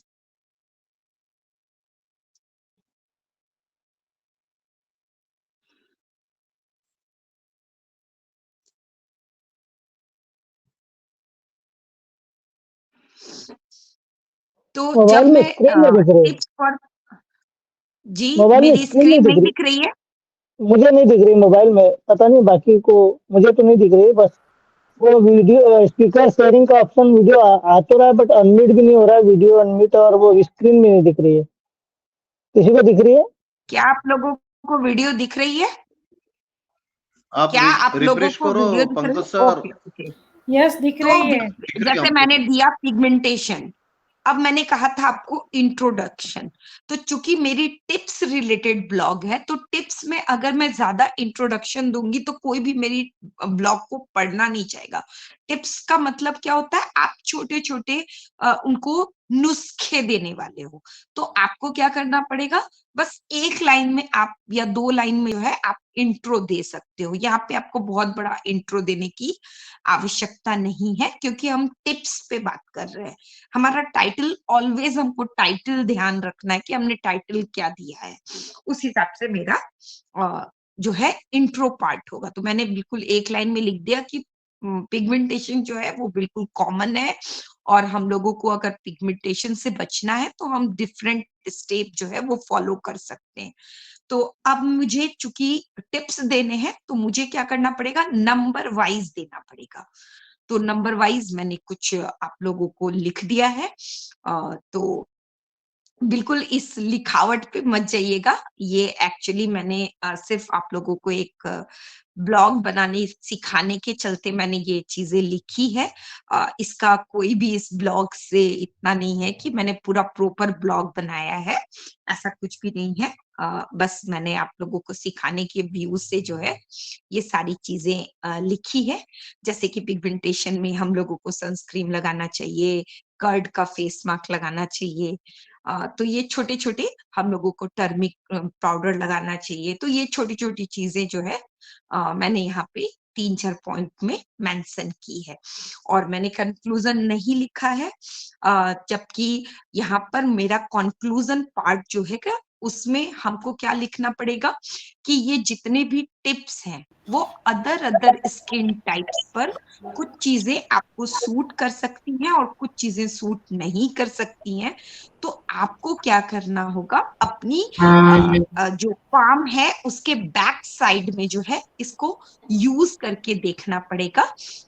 तो जब मोबाइल में मैं स्क्रीन नहीं दिख रही, टिप्स फॉर जी मोबाइल में मेरी स्क्रीन नहीं स्क्रीन दिख नहीं रही, दिख रही है। मुझे नहीं दिख रही मोबाइल में, पता नहीं बाकी को, मुझे तो नहीं दिख रही। बस वो वीडियो स्पीकर शेयरिंग का ऑप्शन वीडियो आ तो रहा है, बट अनम्यूट भी नहीं हो रहा है वीडियो अनम्यूट, और वो स्क्रीन भी नहीं दिख रही है। किसी को दिख रही है? क्या आप लोगों को वीडियो दिख रही है? आप क्या आप लोगों रिफ्रेश को करो वीडियो दिख रही पंकज है? सर। Okay okay. यस दिख तो रही है। दिख रही है जैसे हमको। मैंने दिया पिगमेंटेशन, अब मैंने कहा था आपको इंट्रोडक्शन। तो चूंकि मेरी टिप्स रिलेटेड ब्लॉग है, तो टिप्स में अगर मैं ज्यादा इंट्रोडक्शन दूंगी तो कोई भी मेरी ब्लॉग को पढ़ना नहीं चाहेगा। टिप्स का मतलब क्या होता है? आप छोटे छोटे उनको नुस्खे देने वाले हो। तो आपको क्या करना पड़ेगा? बस एक लाइन में आप या 2 लाइन में जो है आप इंट्रो दे सकते हो। यहाँ पे आपको बहुत बड़ा इंट्रो देने की आवश्यकता नहीं है, क्योंकि हम टिप्स पे बात कर रहे हैं। हमारा टाइटल ऑलवेज, हमको टाइटल ध्यान रखना है कि हमने टाइटल क्या दिया है, उस हिसाब से मेरा जो है इंट्रो पार्ट होगा। तो मैंने बिल्कुल एक लाइन में लिख दिया कि पिगमेंटेशन जो है वो बिल्कुल कॉमन है, और हम लोगों को अगर पिगमेंटेशन से बचना है तो हम डिफरेंट स्टेप जो है वो फॉलो कर सकते हैं। तो अब मुझे चूंकि टिप्स देने हैं, तो मुझे क्या करना पड़ेगा? नंबर वाइज देना पड़ेगा। तो नंबर वाइज मैंने कुछ आप लोगों को लिख दिया है। तो बिल्कुल इस लिखावट पे मत जाइएगा। ये एक्चुअली मैंने सिर्फ आप लोगों को एक ब्लॉग बनाने सिखाने के चलते मैंने ये चीजें लिखी है। इसका कोई भी इस ब्लॉग से इतना नहीं है कि मैंने पूरा प्रॉपर ब्लॉग बनाया है, ऐसा कुछ भी नहीं है। बस मैंने आप लोगों को सिखाने के व्यू से जो है ये सारी चीजें लिखी है। जैसे कि पिगमेंटेशन में हम लोगों को सनस्क्रीन लगाना चाहिए, कर्ड का फेस मास्क लगाना चाहिए। तो ये छोटे छोटे हम लोगों को टर्मिक पाउडर लगाना चाहिए। तो ये छोटी छोटी चीजें जो है मैंने यहाँ पे 3-4 पॉइंट में मेंशन की है, और मैंने कंक्लूजन नहीं लिखा है। जबकि यहाँ पर मेरा कंक्लूजन पार्ट जो है क्या, उसमें हमको क्या लिखना पड़ेगा कि ये जितने भी टिप्स हैं वो अदर स्किन टाइप्स पर कुछ चीजें आपको सूट कर सकती हैं और कुछ चीजें सूट नहीं कर सकती हैं। तो आपको क्या करना होगा? अपनी जो पाम है उसके बैक साइड में जो है इसको यूज करके देखना पड़ेगा,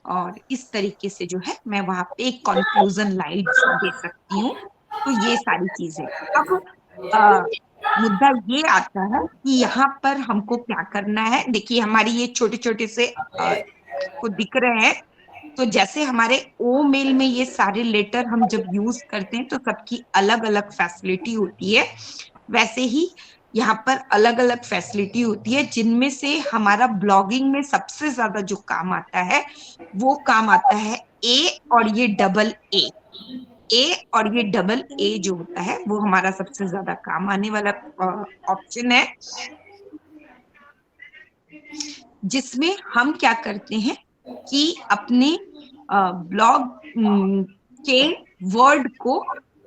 और इस तरीके से जो है मैं वहां पे एक कंक्लूजन लाइन दे सकती हूँ। तो ये सारी चीजें। अब मुद्दा ये आता है कि यहाँ पर हमको क्या करना है। देखिए हमारी ये छोटे छोटे से को दिख रहे हैं। तो जैसे हमारे ओ मेल में ये सारे लेटर हम जब यूज करते हैं तो सबकी अलग अलग फैसिलिटी होती है, वैसे ही यहाँ पर अलग अलग फैसिलिटी होती है, जिनमें से हमारा ब्लॉगिंग में सबसे ज्यादा जो काम आता है वो काम आता है ए और ये डबल ए। ए और ये डबल ए जो होता है वो हमारा सबसे ज्यादा काम आने वाला ऑप्शन है, जिसमें हम क्या करते हैं कि अपने ब्लॉग के वर्ड को,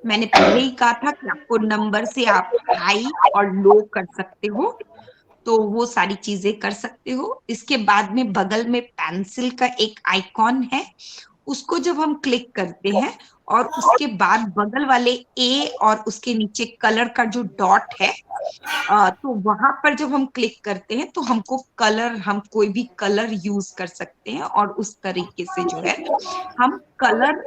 मैंने पहले ही कहा था कि आपको नंबर से आप हाई और लो कर सकते हो, तो वो सारी चीजें कर सकते हो। इसके बाद में बगल में पेंसिल का एक आइकॉन है, उसको जब हम क्लिक करते हैं और उसके बाद बगल वाले ए और उसके नीचे कलर का जो डॉट है, तो वहां पर जब हम क्लिक करते हैं तो हमको कलर, हम कोई भी कलर यूज कर सकते हैं, और उस तरीके से जो है हम कलर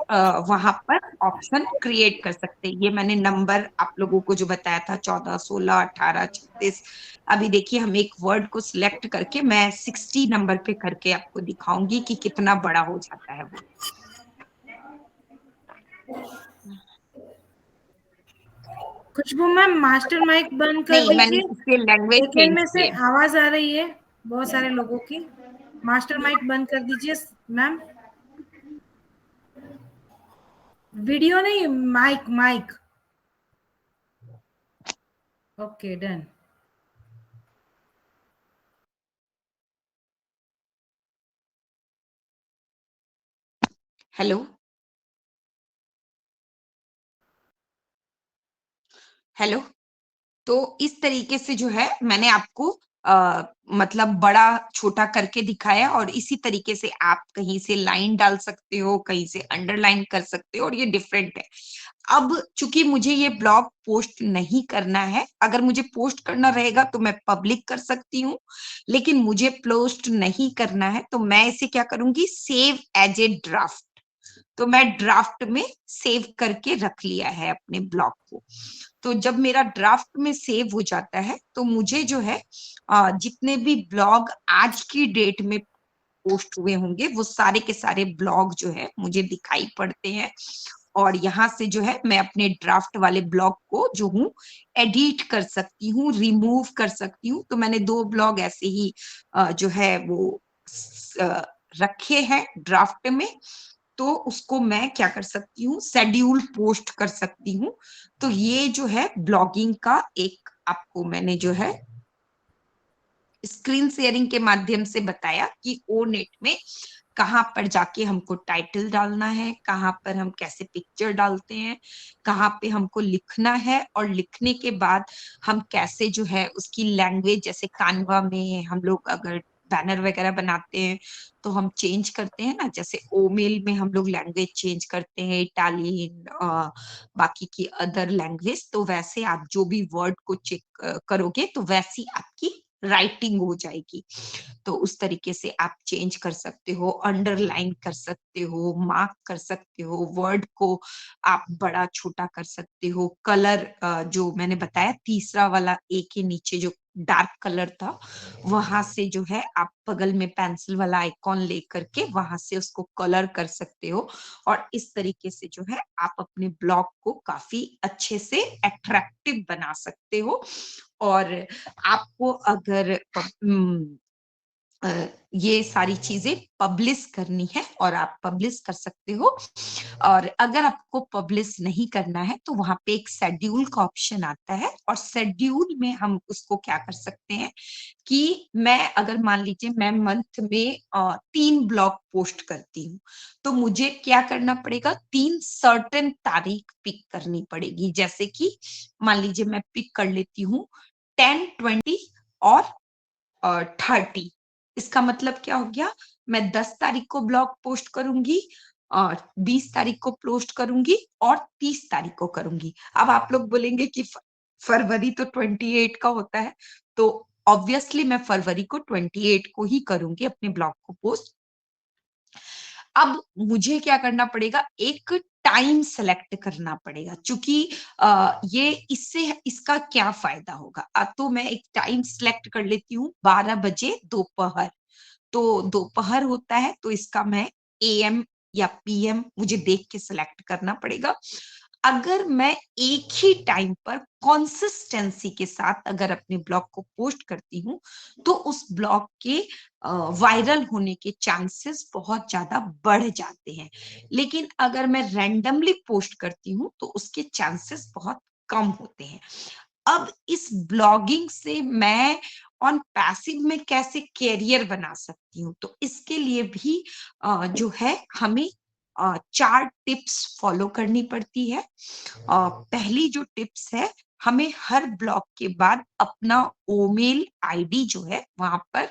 वहां पर ऑप्शन क्रिएट कर सकते हैं। ये मैंने नंबर आप लोगों को जो बताया था 14, 16, 18, 36। अभी देखिए हम एक वर्ड को सिलेक्ट करके मैं 60 नंबर पे करके आपको दिखाऊंगी कि कितना बड़ा हो जाता है वो। खुशबू मैम मास्टर माइक बंद कर नहीं, मैंने दीजिए। इसके लैंग्वेज सेकंड चेंज में से किए। आवाज आ रही है बहुत सारे लोगों की। मास्टर माइक बंद कर दीजिए मैम। वीडियो नहीं, mic mic. Okay done. Hello hello. तो इस तरीके से जो है मैंने आपको मतलब बड़ा छोटा करके दिखाया और इसी तरीके से आप कहीं से लाइन डाल सकते हो, कहीं से अंडरलाइन कर सकते हो और ये डिफरेंट है। अब चूंकि मुझे ये ब्लॉग पोस्ट नहीं करना है, अगर मुझे पोस्ट करना रहेगा तो मैं पब्लिक कर सकती हूँ, लेकिन मुझे पोस्ट नहीं करना है तो मैं इसे क्या करूंगी, सेव एज ए ड्राफ्ट। तो मैं ड्राफ्ट में सेव करके रख लिया है अपने ब्लॉग को। तो जब मेरा ड्राफ्ट में सेव हो जाता है तो मुझे जो है जितने भी ब्लॉग आज की डेट में पोस्ट हुए होंगे वो सारे के सारे ब्लॉग जो है मुझे दिखाई पड़ते हैं। और यहाँ से जो है मैं अपने ड्राफ्ट वाले ब्लॉग को जो हूँ एडिट कर सकती हूँ, रिमूव कर सकती हूँ। तो मैंने 2 ब्लॉग ऐसे ही जो है वो रखे हैं ड्राफ्ट में। तो उसको मैं क्या कर सकती हूँ, शेड्यूल पोस्ट कर सकती हूँ। तो ये जो है ब्लॉगिंग का एक आपको मैंने जो है स्क्रीन शेयरिंग के माध्यम से बताया कि ओ नेट में कहाँ पर जाके हमको टाइटल डालना है, कहाँ पर हम कैसे पिक्चर डालते हैं, कहाँ पे हमको लिखना है और लिखने के बाद हम कैसे जो है उसकी लैंग्वेज, जैसे कानवा में हम लोग अगर बैनर वगैरह बनाते हैं तो हम चेंज करते हैं ना, जैसे ओमेल में हम लोग लैंग्वेज चेंज करते हैं, इटालियन बाकी की अदर लैंग्वेज। तो वैसे आप जो भी वर्ड को चेक करोगे तो वैसी आपकी राइटिंग हो जाएगी। तो उस तरीके से आप चेंज कर सकते हो, अंडरलाइन कर सकते हो, मार्क कर सकते हो, वर्ड को आप बड़ा छोटा कर सकते हो। कलर जो मैंने बताया तीसरा वाला ए के नीचे जो डार्क कलर था, वहां से जो है आप बगल में पेंसिल वाला आइकॉन लेकर के वहां से उसको कलर कर सकते हो। और इस तरीके से जो है आप अपने ब्लॉग को काफी अच्छे से अट्रैक्टिव बना सकते हो। और आपको अगर ये सारी चीजें पब्लिश करनी है और आप पब्लिश कर सकते हो। और अगर आपको पब्लिश नहीं करना है तो वहां पे एक शेड्यूल का ऑप्शन आता है और शेड्यूल में हम उसको क्या कर सकते हैं कि मैं अगर मान लीजिए मैं मंथ में 3 ब्लॉग पोस्ट करती हूँ, तो मुझे क्या करना पड़ेगा, 3 सर्टेन तारीख पिक करनी पड़ेगी। जैसे कि मान लीजिए मैं पिक कर लेती हूँ 10, 20 और 30। इसका मतलब क्या हो गया, मैं 10 तारीख को ब्लॉग पोस्ट करूंगी और 20 तारीख को पोस्ट करूंगी और 30 तारीख को करूंगी। अब आप लोग बोलेंगे कि फरवरी तो 28 का होता है, तो ऑब्वियसली मैं फरवरी को 28 को ही करूंगी अपने ब्लॉग को पोस्ट। अब मुझे क्या करना पड़ेगा, एक टाइम सेलेक्ट करना पड़ेगा, क्योंकि ये इससे इसका क्या फायदा होगा। तो मैं एक टाइम सेलेक्ट कर लेती हूँ 12 बजे दोपहर। तो दोपहर होता है तो इसका मैं एएम या पीएम मुझे देख के सिलेक्ट करना पड़ेगा। अगर मैं एक ही टाइम पर कंसिस्टेंसी के साथ अगर अपने ब्लॉग को पोस्ट करती हूँ तो उस ब्लॉग के वायरल होने के चांसेस बहुत ज्यादा बढ़ जाते हैं। लेकिन अगर मैं रैंडमली पोस्ट करती हूँ तो उसके चांसेस बहुत कम होते हैं। अब इस ब्लॉगिंग से मैं ऑन पैसिव में कैसे कैरियर बना सकती हूँ, तो इसके लिए भी जो है हमें 4 टिप्स फॉलो करनी पड़ती है। पहली जो टिप्स है, हमें हर ब्लॉग के बाद अपना ईमेल आईडी जो है वहां पर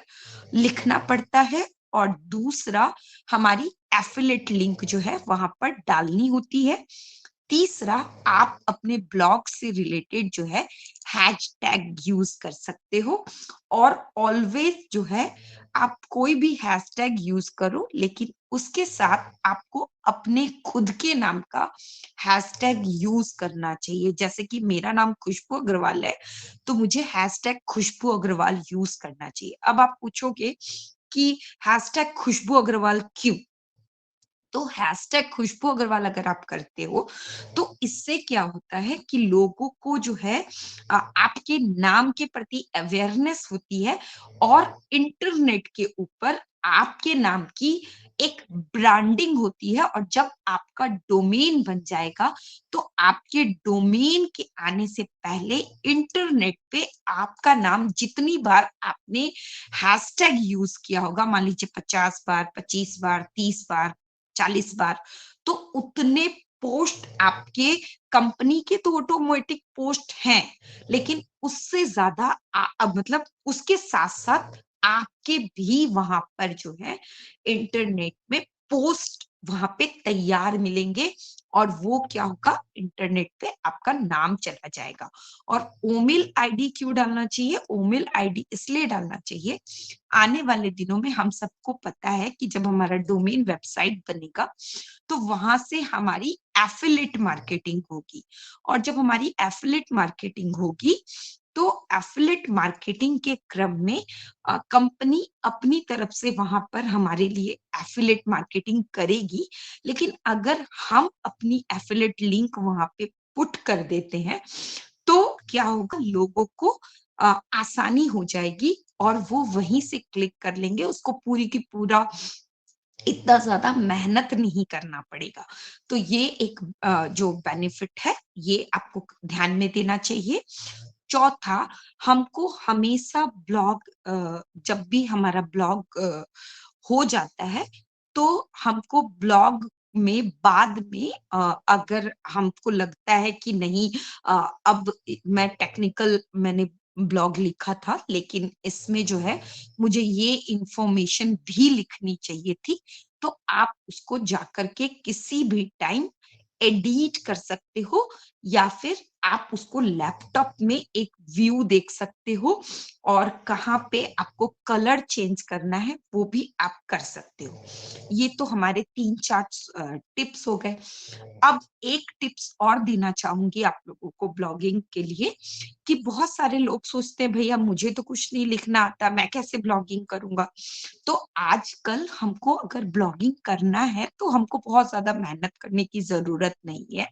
लिखना पड़ता है। और दूसरा, हमारी एफिलिएट लिंक जो है वहां पर डालनी होती है। तीसरा, आप अपने ब्लॉग से रिलेटेड जो है हैशटैग यूज कर सकते हो। और ऑलवेज जो है आप कोई भी हैशटैग यूज करो, लेकिन उसके साथ आपको अपने खुद के नाम का हैशटैग यूज करना चाहिए। जैसे कि मेरा नाम खुशबू अग्रवाल है तो मुझे हैशटैग खुशबू अग्रवाल यूज करना चाहिए। अब आप पूछोगे कि हैशटैग खुशबू अग्रवाल क्यों? तो हैशटैग खुशबू अग्रवाल अगर आप करते हो तो इससे क्या होता है कि लोगों को जो है आपके नाम के प्रति अवेयरनेस होती है और इंटरनेट के ऊपर आपके नाम की एक ब्रांडिंग होती है। और जब आपका डोमेन बन जाएगा तो आपके डोमेन के आने से पहले इंटरनेट पे आपका नाम जितनी बार आपने हैशटैग यूज किया होगा, मान लीजिए 50 बार, 25 बार, 30 बार, 40 बार, तो उतने पोस्ट आपके कंपनी के तो ऑटोमेटिक पोस्ट हैं, लेकिन उससे ज्यादा मतलब उसके साथ साथ आपके भी वहां पर जो है इंटरनेट में पोस्ट वहां पे तैयार मिलेंगे, और वो क्या होगा, इंटरनेट पे आपका नाम चला जाएगा। और ओमेल आईडी क्यों डालना चाहिए? ओमेल आईडी इसलिए डालना चाहिए, आने वाले दिनों में हम सबको पता है कि जब हमारा डोमेन वेबसाइट बनेगा तो वहां से हमारी एफिलिएट मार्केटिंग होगी, और जब हमारी एफिलिएट मार्केटिंग होगी तो एफिलिएट मार्केटिंग के क्रम में कंपनी अपनी तरफ से वहां पर हमारे लिए एफिलिएट मार्केटिंग करेगी। लेकिन अगर हम अपनी एफिलिएट लिंक वहां पे पुट कर देते हैं तो क्या होगा, लोगों को आसानी हो जाएगी और वो वहीं से क्लिक कर लेंगे, उसको पूरी की पूरा इतना ज्यादा मेहनत नहीं करना पड़ेगा। तो ये एक जो बेनिफिट है ये आपको ध्यान में देना चाहिए। चौथा, हमको हमेशा ब्लॉग जब भी हमारा ब्लॉग हो जाता है तो हमको ब्लॉग में बाद में अगर हमको लगता है कि नहीं, अब मैं टेक्निकल मैंने ब्लॉग लिखा था लेकिन इसमें जो है मुझे ये इंफॉर्मेशन भी लिखनी चाहिए थी, तो आप उसको जाकर के किसी भी टाइम एडिट कर सकते हो, या फिर आप उसको लैपटॉप में एक व्यू देख सकते हो, और कहाँ पे आपको कलर चेंज करना है वो भी आप कर सकते हो। ये तो हमारे 3-4 टिप्स हो गए। अब एक टिप्स और देना चाहूंगी आप लोगों को ब्लॉगिंग के लिए, कि बहुत सारे लोग सोचते हैं भैया मुझे तो कुछ नहीं लिखना आता, मैं कैसे ब्लॉगिंग करूंगा। तो आजकल हमको अगर ब्लॉगिंग करना है तो हमको बहुत ज्यादा मेहनत करने की जरूरत नहीं है।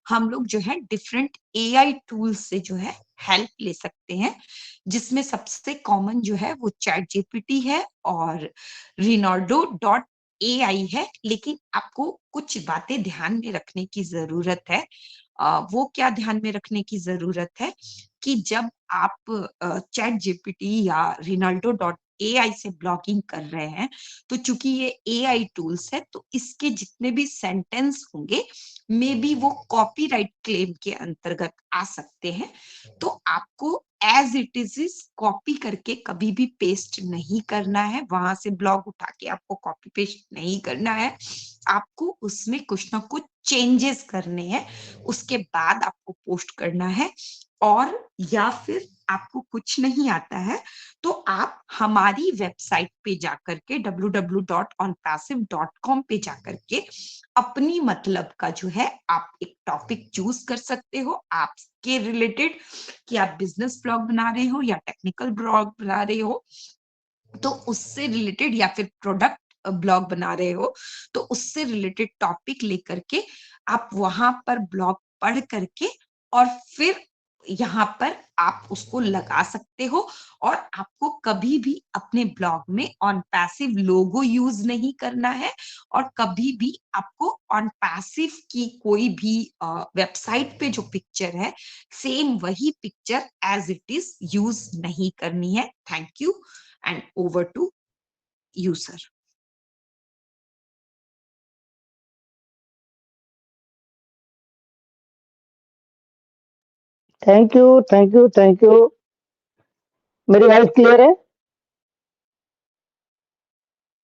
हम लोग जो है डिफरेंट एआई टूल्स से जो है हेल्प ले सकते हैं, जिसमें सबसे कॉमन जो है वो चैट जीपीटी है और Rinaldo.ai है। लेकिन आपको कुछ बातें ध्यान में रखने की जरूरत है। वो क्या ध्यान में रखने की जरूरत है कि जब आप चैट जीपीटी या Rinaldo.ai से ब्लॉगिंग कर रहे हैं, तो चूंकि ये एआई टूल्स है तो इसके जितने भी सेंटेंस होंगे मे बी वो कॉपीराइट क्लेम के अंतर्गत आ सकते हैं। तो आपको एज इट इज कॉपी करके कभी भी पेस्ट नहीं करना है, वहां से ब्लॉग उठा के आपको कॉपी पेस्ट नहीं करना है। आपको उसमें कुछ ना कुछ चेंजेस करने हैं, उसके बाद आपको पोस्ट करना है। और या फिर आपको कुछ नहीं आता है तो आप हमारी वेबसाइट पे जाकर के www.onpassive.com पे जाकर के अपनी मतलब का जो है आप एक टॉपिक चूज कर सकते हो आपके रिलेटेड, कि आप बिजनेस ब्लॉग बना रहे हो या टेक्निकल ब्लॉग बना रहे हो, तो उससे रिलेटेड, या फिर प्रोडक्ट ब्लॉग बना रहे हो तो उससे रिलेटेड टॉपिक लेकर के आप वहां पर ब्लॉग पढ़ करके और फिर यहाँ पर आप उसको लगा सकते हो। और आपको कभी भी अपने ब्लॉग में ऑन पैसिव लोगो यूज नहीं करना है, और कभी भी आपको ऑन पैसिव की कोई भी वेबसाइट पे जो पिक्चर है सेम वही picture as it is use नहीं करनी है। Thank you and over to you, sir. Thank you, thank you, thank you. मेरी वॉइस क्लियर है?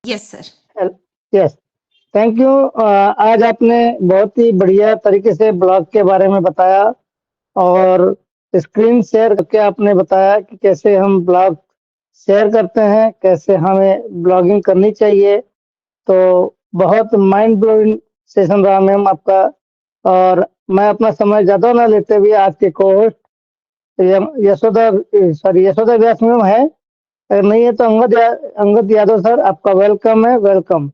Yes, sir. Yes, thank you. आज आपने बहुत ही बढ़िया तरीके से ब्लॉग के बारे में बताया, और स्क्रीन शेयर करके आपने बताया कि कैसे हम ब्लॉग शेयर करते हैं, कैसे हमें ब्लॉगिंग करनी चाहिए। तो बहुत माइंड ब्लोइंग सेशन रहा मैम आपका। और मैं अपना समय ज्यादा ना लेते हुए आज के को host Yashoda, sorry, Yashoda Vyas ma'am है, अगर नहीं है तो अंगद यादव सर, आपका वेलकम है, welcome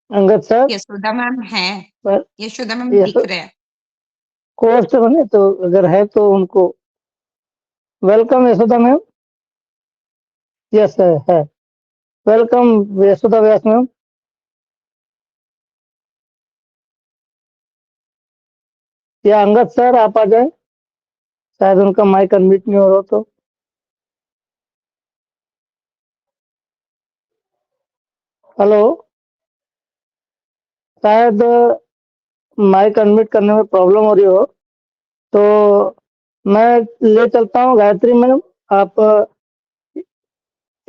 Angad sir. Yashoda ma'am है, पर यशोदा मैम यशो दिख रहे हैं। कोस्ट बने तो अगर है तो उनको welcome Yashoda ma'am. Yes sir, है। Welcome Yashoda Vyas ma'am. या अंगद सर आप आ जाए, शायद उनका माइक अनम्यूट नहीं हो रहा तो। हेलो, शायद माइक अनम्यूट करने में प्रॉब्लम हो रही हो, तो मैं ले चलता हूँ गायत्री मैम। आप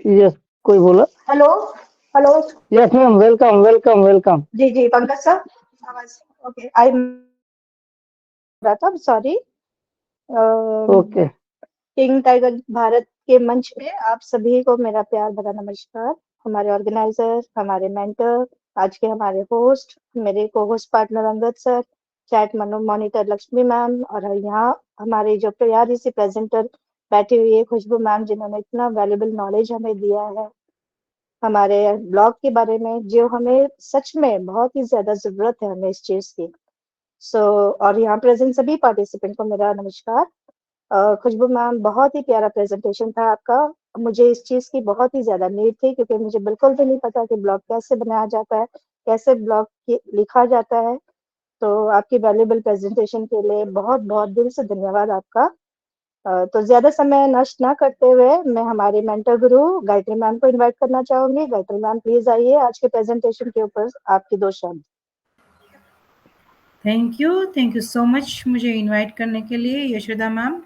यस, कोई बोला? Hello hello yes ma'am, welcome welcome welcome. जी जी पंकज सर आवाज ओके आई रहा था sorry okay. King tiger Bharat के मंच पे आप सभी को मेरा प्यार भरा नमस्कार। हमारे ऑर्गेनाइजर, हमारे मेंटर, आज के हमारे होस्ट, मेरे को host partner Angad sir, chat monitor Lakshmi ma'am, और यहाँ हमारे जो प्यारी सी प्रेजेंटर बैठी हुई है खुशबू मैम, जिन्होंने इतना वैल्यूबल नॉलेज हमें दिया है हमारे ब्लॉग के बारे में, जो हमें सच में बहुत ही ज्यादा जरूरत है हमें इस चीज की। और यहाँ प्रेजेंट सभी पार्टिसिपेंट को मेरा नमस्कार। खुशबू मैम, बहुत ही प्यारा प्रेजेंटेशन था आपका। मुझे इस चीज की बहुत ही ज्यादा नीड थी, क्योंकि मुझे बिल्कुल भी नहीं पता कि ब्लॉग कैसे बनाया जाता है, कैसे ब्लॉग लिखा जाता है। तो आपकी वैल्यूबल प्रेजेंटेशन के लिए बहुत बहुत दिल से धन्यवाद आपका। तो ज्यादा समय नष्ट ना करते हुए मैं हमारी मेंटर गुरु गायत्री मैम को इनवाइट करना चाहूंगी। गायत्री मैम प्लीज आइए आज के प्रेजेंटेशन के ऊपर आपकी 2 शब्द। थैंक यू सो मच मुझे इनवाइट करने के लिए यशोदा मैम,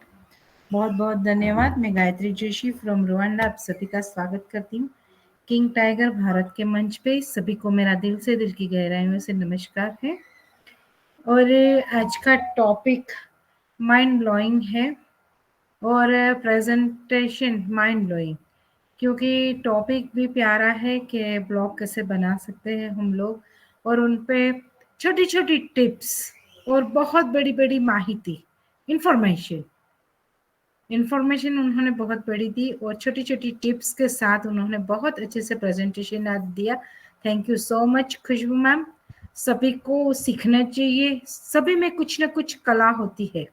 बहुत बहुत धन्यवाद। मैं गायत्री जोशी फ्रॉम रुवांडा आप सभी का स्वागत करती हूँ किंग टाइगर भारत के मंच पे। सभी को मेरा दिल से, दिल की गहराइयों से नमस्कार है। और आज का टॉपिक माइंड ब्लोइंग है और प्रेजेंटेशन माइंड ब्लोइंग, क्योंकि टॉपिक भी प्यारा है कि ब्लॉग कैसे बना सकते हैं हम लोग, और उन पे छोटी छोटी टिप्स और बहुत बड़ी बड़ी माहिती इंफॉर्मेशन उन्होंने बहुत बड़ी दी, और छोटी छोटी टिप्स के साथ उन्होंने बहुत अच्छे से प्रेजेंटेशन आज दिया। Thank you so much Khushboo ma'am. सभी को सीखना चाहिए, सभी में कुछ ना कुछ कला होती है।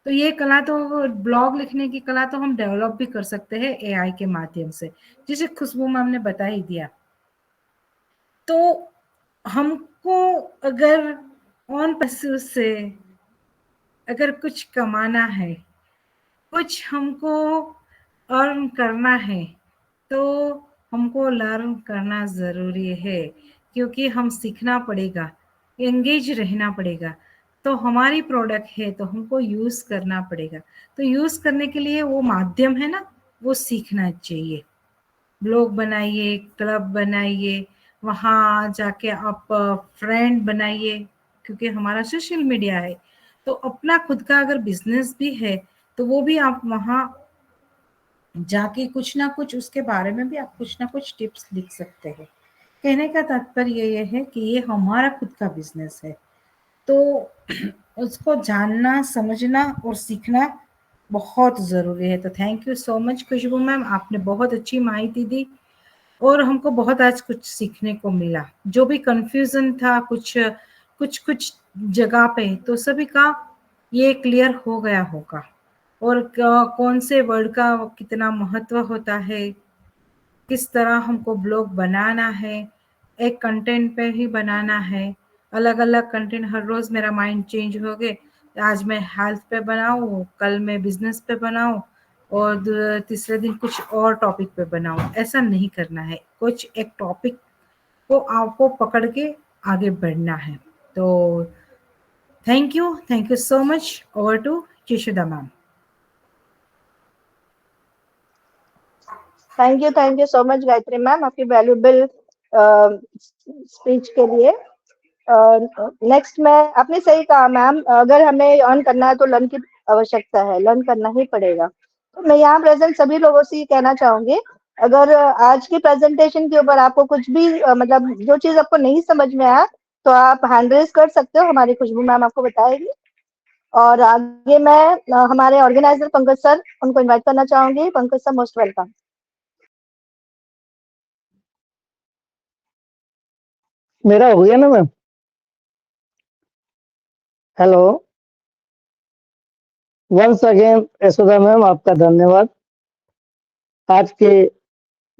तो ये कला तो, ब्लॉग लिखने की कला तो हम डेवलप भी कर सकते हैं एआई के माध्यम से, जिसे खुशबू मैम ने बता ही दिया। तो हमको अगर ऑन पैसे से अगर कुछ कमाना है, कुछ हमको अर्न करना है, तो हमको लर्न करना ज़रूरी है, क्योंकि हम सीखना पड़ेगा, एंगेज रहना पड़ेगा। तो हमारी प्रोडक्ट है तो हमको यूज़ करना पड़ेगा। तो यूज़ करने के लिए वो माध्यम है ना, वो सीखना चाहिए। ब्लॉग बनाइए, क्लब बनाइए, वहाँ जाके आप फ्रेंड बनाइए, क्योंकि हमारा सोशल मीडिया है। तो अपना खुद का अगर बिजनेस भी है तो वो भी आप वहाँ जाके कुछ ना कुछ उसके बारे में भी आप कुछ ना कुछ टिप्स लिख सकते हैं। कहने का तात्पर्य ये है कि ये हमारा खुद का बिजनेस है, तो उसको जानना, समझना और सीखना बहुत ज़रूरी है। तो thank you so much Khushboo ma'am, आपने बहुत अच्छी माहिती दी और हमको बहुत आज कुछ सीखने को मिला। जो भी कंफ्यूजन था कुछ कुछ कुछ जगह पे, तो सभी का ये क्लियर हो गया होगा। और कौन से वर्ड का कितना महत्व होता है, किस तरह हमको ब्लॉग बनाना है, एक कंटेंट पे ही बनाना है, अलग अलग कंटेंट। हर रोज मेरा माइंड चेंज हो गए, आज मैं हेल्थ पे बनाऊं, कल मैं बिजनेस पे बनाऊं, और तीसरे दिन कुछ और टॉपिक पे बनाऊं। ऐसा नहीं करना है, कुछ एक टॉपिक को आपको पकड़ के आगे बढ़ना है। तो thank you so much. Over to Yashoda ma'am. Thank you so much Gayatri ma'am, आपकी वैल्यूबल स्पीच के लिए। नेक्स्ट मैं, आपने सही कहा मैम, अगर हमें अर्न करना है तो लर्न की आवश्यकता है, लर्न करना ही पड़ेगा। तो मैं यहाँ प्रेजेंट सभी लोगों से ये कहना चाहूंगी, अगर आज की प्रेजेंटेशन के ऊपर आपको कुछ भी मतलब जो चीज आपको नहीं समझ में आया, तो आप हैंड रेज कर सकते हो, हमारी खुशबू मैम आपको बताएगी। और आगे मैं हमारे ऑर्गेनाइजर पंकज सर, उनको इन्वाइट करना चाहूंगी। Pankaj sir, most welcome. मेरा हो गया ना ma'am? Hello, once again Yashoda ma'am, आपका धन्यवाद। आज के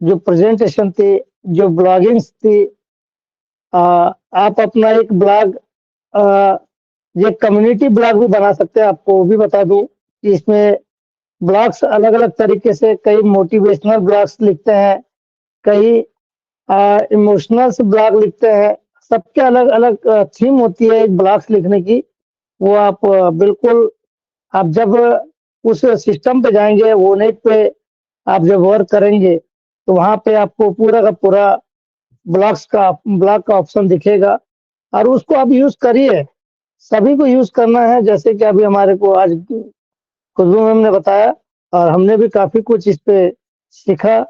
जो प्रेजेंटेशन थी, जो ब्लॉगिंग्स थी, आप अपना एक ब्लॉग, ये कम्युनिटी ब्लॉग भी बना सकते हैं। आपको वो भी बता दूं कि इसमें ब्लॉग्स अलग अलग तरीके से, कई मोटिवेशनल ब्लॉग्स लिखते हैं, कई इमोशनल से ब्लॉग लिखते हैं। सबके अलग अलग थीम होती है एक ब्लॉग्स लिखने की। वो आप बिल्कुल, आप जब उस सिस्टम पे जाएंगे, वो नेट पे आप जब वर्क करेंगे, तो वहां पे आपको पूरा का पूरा ब्लॉग का ऑप्शन दिखेगा, और उसको आप यूज करिए। सभी को यूज करना है, जैसे कि अभी हमारे को आज खुशबू मैम ने बताया, और हमने भी काफी कुछ इस पे सीखा,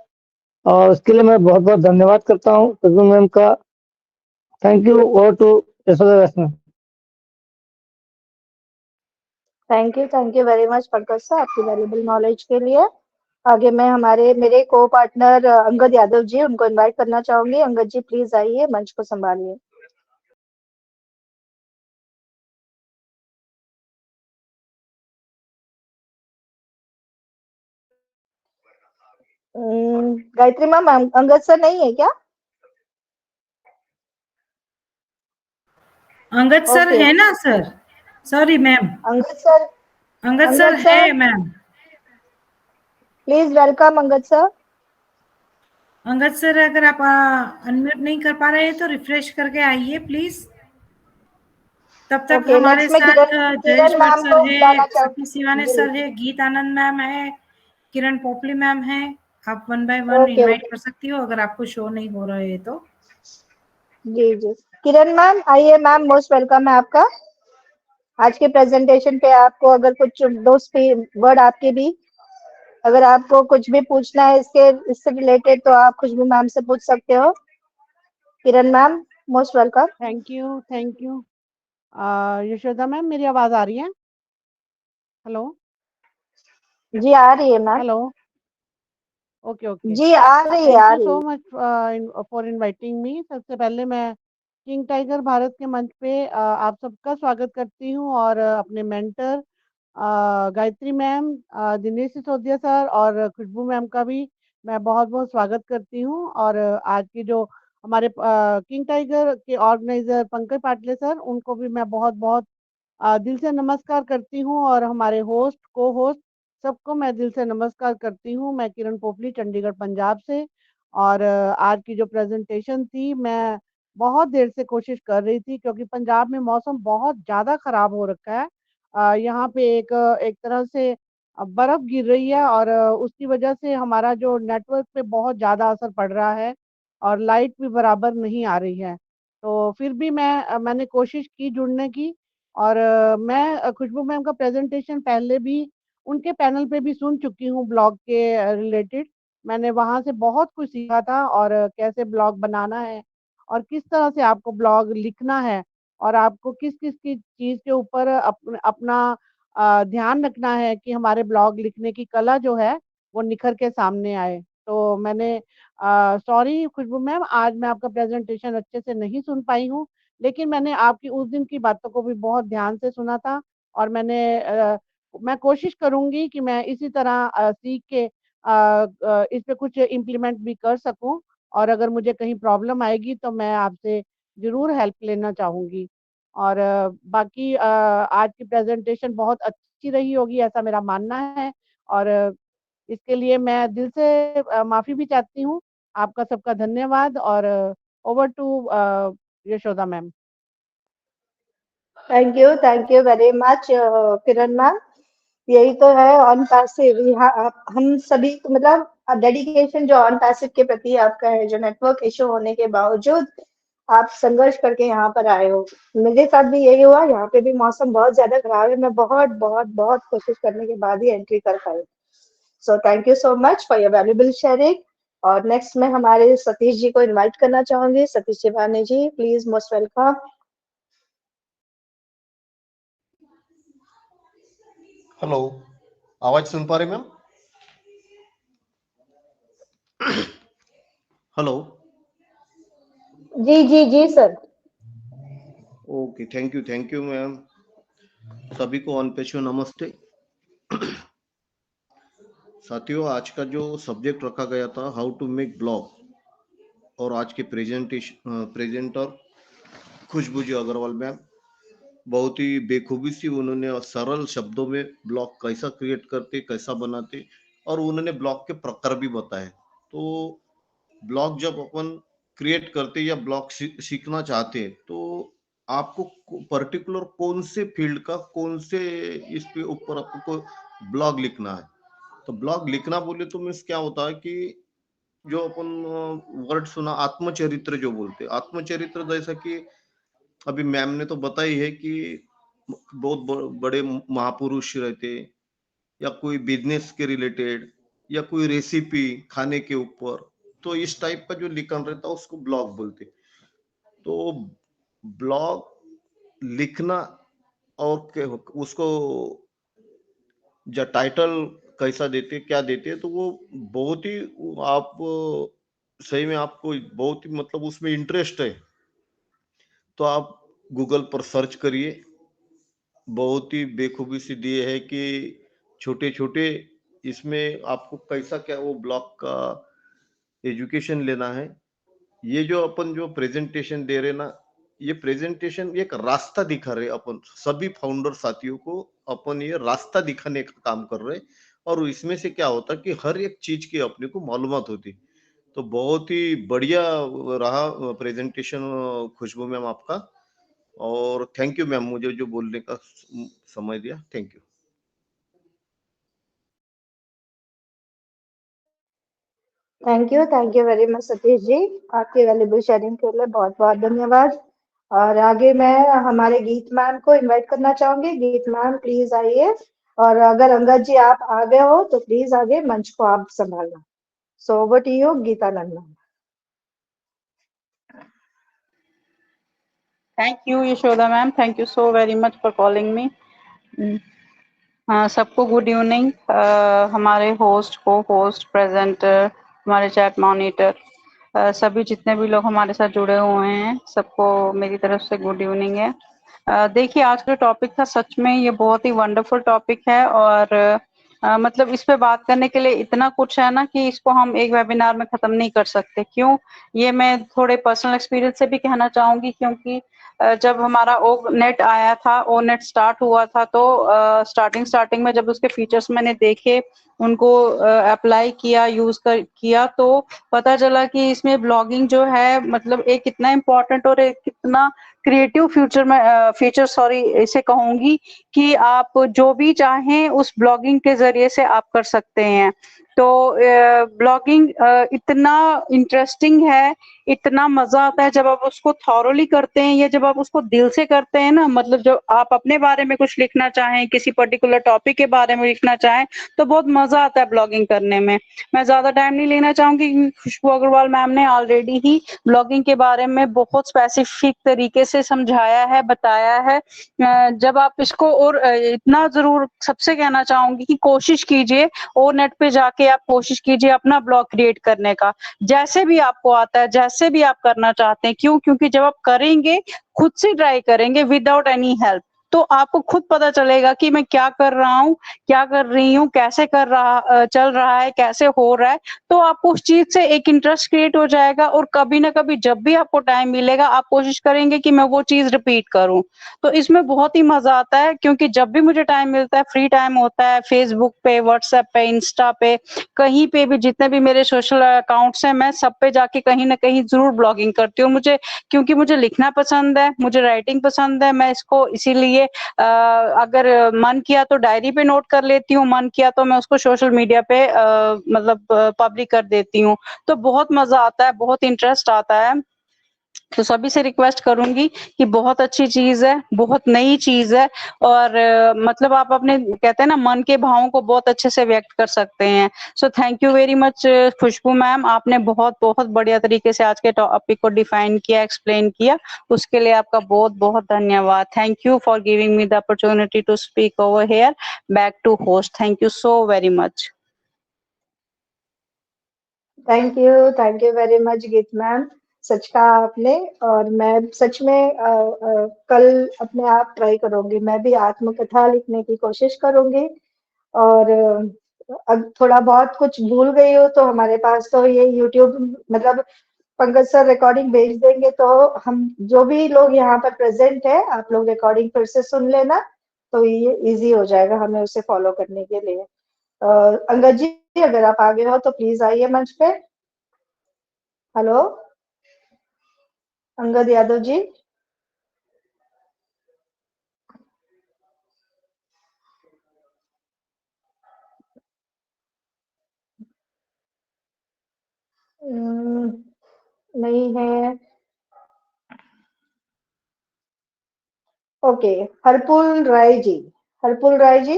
और उसके लिए मैं बहुत बहुत धन्यवाद करता हूँ खुशबू मैम का। Thank you. Over to Yashoda Vaishnav. Thank you very much Pankaj sir आपकी वैल्यूबल नॉलेज के लिए। आगे मैं मेरे को पार्टनर अंगद यादव जी उनको इनवाइट करना चाहूंगी। अंगद जी प्लीज आइए, मंच को संभालिए। गायत्री मैम, अंगद सर नहीं है क्या? अंगद सर ओके, है ना sir? Sorry ma'am, Angad sir, Angad sir Angad है sir ma'am. Please welcome Angad sir. Angad sir अगर आप अनम्यूट नहीं कर पा रहे हैं तो रिफ्रेश करके आइए प्लीज। तब तक ओके, हमारे नेक्स्ट में साथ जयेश किरण भट्ट मैम सर को है, बुलाना सतीश चाहूँ शिवानी जी। सर है, गीत आनंद मैम है, किरण पोपली मैम है। आप one by one okay invite okay, कर सकती हो अगर आपको शो नहीं हो रहे है तो। जी जी, किरण मैम आइए मैम, मोस्ट वेलकम है आपका आज के प्रेजेंटेशन पे। आपको अगर कुछ दो वर्ड आपके भी, अगर आपको कुछ भी पूछना है इससे रिलेटेड तो आप खुशबू मैम से पूछ सकते हो। Kiran ma'am most welcome. Thank you, thank you. Yashoda ma'am, मेरी आवाज आ रही है? हेलो जी आ रही है मैम। हेलो। Okay okay. जी आ रही है, थैंक आ यू रही सो है। Much for inviting me. सबसे पहले मैं किंग टाइगर भारत के मंच पे आप सबका स्वागत करती हूँ, और अपने mentor Gayatri ma'am, Dinesh Sisodia sir और खुशबू मैम का भी मैं बहुत बहुत स्वागत करती हूँ। और आज की जो हमारे किंग टाइगर के ऑर्गेनाइजर पंकज पाटले सर, उनको भी मैं बहुत बहुत दिल से नमस्कार करती हूँ। और हमारे होस्ट, को होस्ट, सबको मैं दिल से नमस्कार करती हूँ। मैं किरण पोपली, चंडीगढ़ पंजाब से। और आज की जो प्रेजेंटेशन थी, मैं बहुत देर से कोशिश कर रही थी, क्योंकि पंजाब में मौसम बहुत ज़्यादा ख़राब हो रखा है। यहाँ पे एक तरह से बर्फ़ गिर रही है, और उसकी वजह से हमारा जो नेटवर्क पे बहुत ज़्यादा असर पड़ रहा है, और लाइट भी बराबर नहीं आ रही है। तो फिर भी मैंने कोशिश की जुड़ने की। और मैं खुशबू मैम का प्रेजेंटेशन पहले भी उनके पैनल पे भी सुन चुकी हूँ ब्लॉग के रिलेटेड। मैंने वहाँ से बहुत कुछ सीखा था, और कैसे ब्लॉग बनाना है, और किस तरह से आपको ब्लॉग लिखना है, और आपको किस किस की चीज़ के ऊपर अपना ध्यान रखना है कि हमारे ब्लॉग लिखने की कला जो है वो निखर के सामने आए। तो मैंने सॉरी खुशबू मैम, आज मैं आपका प्रेजेंटेशन अच्छे से नहीं सुन पाई हूँ, लेकिन मैंने आपकी उस दिन की बातों को भी बहुत ध्यान से सुना था। और मैं कोशिश करूंगी कि मैं इसी तरह सीख के इस पे कुछ इम्प्लीमेंट भी कर सकूं। और अगर मुझे कहीं प्रॉब्लम आएगी तो मैं आपसे ज़रूर हेल्प लेना चाहूंगी। और बाकी आज की प्रेजेंटेशन बहुत अच्छी रही होगी, ऐसा मेरा मानना है। और इसके लिए मैं दिल से माफ़ी भी चाहती हूँ। आपका सबका धन्यवाद। और over to Yashoda ma'am. Thank you very much Kiran ma'am. यही तो है ऑन पैसिव, यहाँ हम सभी को मतलब डेडिकेशन जो ऑन पैसिव के प्रति आपका है, जो नेटवर्क इशू होने के बावजूद आप संघर्ष करके यहाँ पर आए हो। मेरे साथ भी यही हुआ, यहाँ पे भी मौसम बहुत ज्यादा खराब है, मैं बहुत बहुत बहुत कोशिश करने के बाद ही एंट्री कर पाई। So thank you so much for your valuable sharing. और नेक्स्ट मैं हमारे सतीश जी को इनवाइट करना चाहूंगी। Satish Shivani ji please, most welcome. Hello, आवाज सुन पा रहे मैम? हेलो। जी जी जी sir. Okay, thank you ma'am. सभी को ऑन पे शो नमस्ते। साथियों, आज का जो सब्जेक्ट रखा गया था, हाउ टू मेक ब्लॉग, और आज के प्रेजेंटर खुशबू जी अग्रवाल मैम बहुत ही बेखूबी से उन्होंने सरल शब्दों में ब्लॉग कैसा क्रिएट करते, कैसा बनाते, और उन्होंने ब्लॉग के प्रकार भी बताए। तो ब्लॉग जब अपन क्रिएट करते या ब्लॉग सीखना चाहते हैं, तो आपको पर्टिकुलर कौन से फील्ड का, कौन से इस पे ऊपर आपको ब्लॉग लिखना है। तो ब्लॉग लिखना बोले तो मीन्स क्या होता है कि जो अपन वर्ड सुना आत्मचरित्र जो बोलते हैं, आत्मचरित्र जैसा कि अभी मैम ने तो बताई है कि बहुत बड़े महापुरुष रहते, या कोई बिजनेस के रिलेटेड, या कोई रेसिपी खाने के ऊपर, तो इस टाइप का जो लिखन रहता है उसको ब्लॉग बोलते। तो ब्लॉग लिखना और उसको जो टाइटल कैसा देते, क्या देते, तो वो बहुत ही आप सही में आपको बहुत ही मतलब उसमें इंटरेस्ट है तो आप गूगल पर सर्च करिए। बहुत ही बेखूबी से दिए है कि छोटे छोटे इसमें आपको कैसा क्या वो ब्लॉग का एजुकेशन लेना है। ये जो अपन जो प्रेजेंटेशन दे रहे ना, ये प्रेजेंटेशन एक रास्ता दिखा रहे अपन सभी फाउंडर साथियों को, अपन ये रास्ता दिखाने का काम कर रहे। और इसमें से क्या होता कि हर एक चीज की अपने को मालूमात होती। तो बहुत ही बढ़िया रहा प्रेजेंटेशन खुशबू मैम आपका, और थैंक यू मैम मुझे जो बोलने का समय दिया, thank you. Thank you very much Satish ji, आपकी वैल्यूबल शेयरिंग के लिए बहुत बहुत धन्यवाद। और आगे मैं हमारे गीत मैम को इनवाइट करना चाहूंगी। गीत मैम प्लीज आइए, और अगर अंगद जी आप आ गए हो तो प्लीज आगे मंच को आप संभालना। So over to you Geeta Nanda. Thank you, Yashoda ma'am. Thank you so very much for calling me. हाँ, सबको गुड इवनिंग। हमारे होस्ट को होस्ट प्रेजेंटर, हमारे चैट मॉनिटर, सभी जितने भी लोग हमारे साथ जुड़े हुए हैं, सबको मेरी तरफ से गुड इवनिंग है। देखिए, आज का टॉपिक था, सच में ये बहुत ही वंडरफुल टॉपिक है, और मतलब इस पे बात करने के लिए इतना कुछ है ना कि इसको हम एक वेबिनार में खत्म नहीं कर सकते। क्यों? ये मैं थोड़े पर्सनल एक्सपीरियंस से भी कहना चाहूंगी, क्योंकि जब हमारा ओ नेट आया था, ओ नेट स्टार्ट हुआ था, तो स्टार्टिंग में जब उसके फीचर्स मैंने देखे, उनको अप्लाई किया, यूज किया, तो पता चला कि इसमें ब्लॉगिंग जो है मतलब एक कितना इम्पोर्टेंट और एक कितना क्रिएटिव फीचर सॉरी इसे कहूंगी कि आप जो भी चाहें उस ब्लॉगिंग के जरिए से आप कर सकते हैं। तो ब्लॉगिंग इतना इंटरेस्टिंग है, इतना मजा आता है जब आप उसको थॉरोली करते हैं, या जब आप उसको दिल से करते हैं ना। मतलब जब आप अपने बारे में कुछ लिखना चाहें, किसी पर्टिकुलर टॉपिक के बारे में लिखना चाहें, तो बहुत मजा आता है ब्लॉगिंग करने में। मैं ज्यादा टाइम नहीं लेना चाहूंगी, खुशबू अग्रवाल मैम ने ऑलरेडी ही ब्लॉगिंग के बारे में बहुत स्पेसिफिक तरीके से समझाया है, बताया है। जब आप इसको, और इतना जरूर सबसे कहना चाहूंगी कि कोशिश कीजिए, और नेट पे जाके आप कोशिश कीजिए अपना ब्लॉग क्रिएट करने का, जैसे भी आपको आता है, जैसे भी आप करना चाहते हैं। क्यों? क्योंकि जब आप करेंगे, खुद से ट्राई करेंगे विदाउट एनी हेल्प, तो आपको खुद पता चलेगा कि मैं क्या कर रहा हूँ, क्या कर रही हूँ, कैसे चल रहा है, कैसे हो रहा है। तो आपको उस चीज से एक इंटरेस्ट क्रिएट हो जाएगा, और कभी ना कभी जब भी आपको टाइम मिलेगा, आप कोशिश करेंगे कि मैं वो चीज रिपीट करूं। तो इसमें बहुत ही मजा आता है, क्योंकि जब भी मुझे टाइम मिलता है, फ्री टाइम होता है, फेसबुक पे, व्हाट्सएप पे, इंस्टा पे, कहीं पे भी जितने भी मेरे सोशल अकाउंट्स हैं, मैं सब पे जाके कहीं ना कहीं जरूर ब्लॉगिंग करती हूँ। क्योंकि मुझे लिखना पसंद है, मुझे राइटिंग पसंद है। मैं इसको इसीलिए अगर मन किया तो डायरी पे नोट कर लेती हूँ, मन किया तो मैं उसको सोशल मीडिया पे मतलब पब्लिक कर देती हूँ। तो बहुत मजा आता है, बहुत इंटरेस्ट आता है। तो सभी से रिक्वेस्ट करूंगी कि बहुत अच्छी चीज है, बहुत नई चीज है, और मतलब आप अपने कहते हैं ना मन के भावों को बहुत अच्छे से व्यक्त कर सकते हैं। So thank you very much Khushboo ma'am, आपने बहुत बहुत बढ़िया तरीके से आज के टॉपिक को डिफाइन किया, एक्सप्लेन किया, उसके लिए आपका बहुत बहुत धन्यवाद। Thank you for giving me the opportunity to speak over here. Back to host. Thank you so very much. Thank you very much Geet ma'am, सच कहा आपने। और मैं सच में कल अपने आप ट्राई करूंगी, मैं भी आत्मकथा लिखने की कोशिश करूंगी। और अब थोड़ा बहुत कुछ भूल गई हो तो हमारे पास तो ये यूट्यूब, मतलब पंकज सर रिकॉर्डिंग भेज देंगे, तो हम जो भी लोग यहाँ पर प्रेजेंट है, आप लोग रिकॉर्डिंग फिर से सुन लेना, तो ये इजी हो जाएगा हमें उसे फॉलो करने के लिए। अंगद जी, अगर आप आगे हो तो प्लीज आइए मंच पे। हेलो। अंगद यादव जी। नहीं है। ओके, हरपुल राय जी। हरपुल राय जी,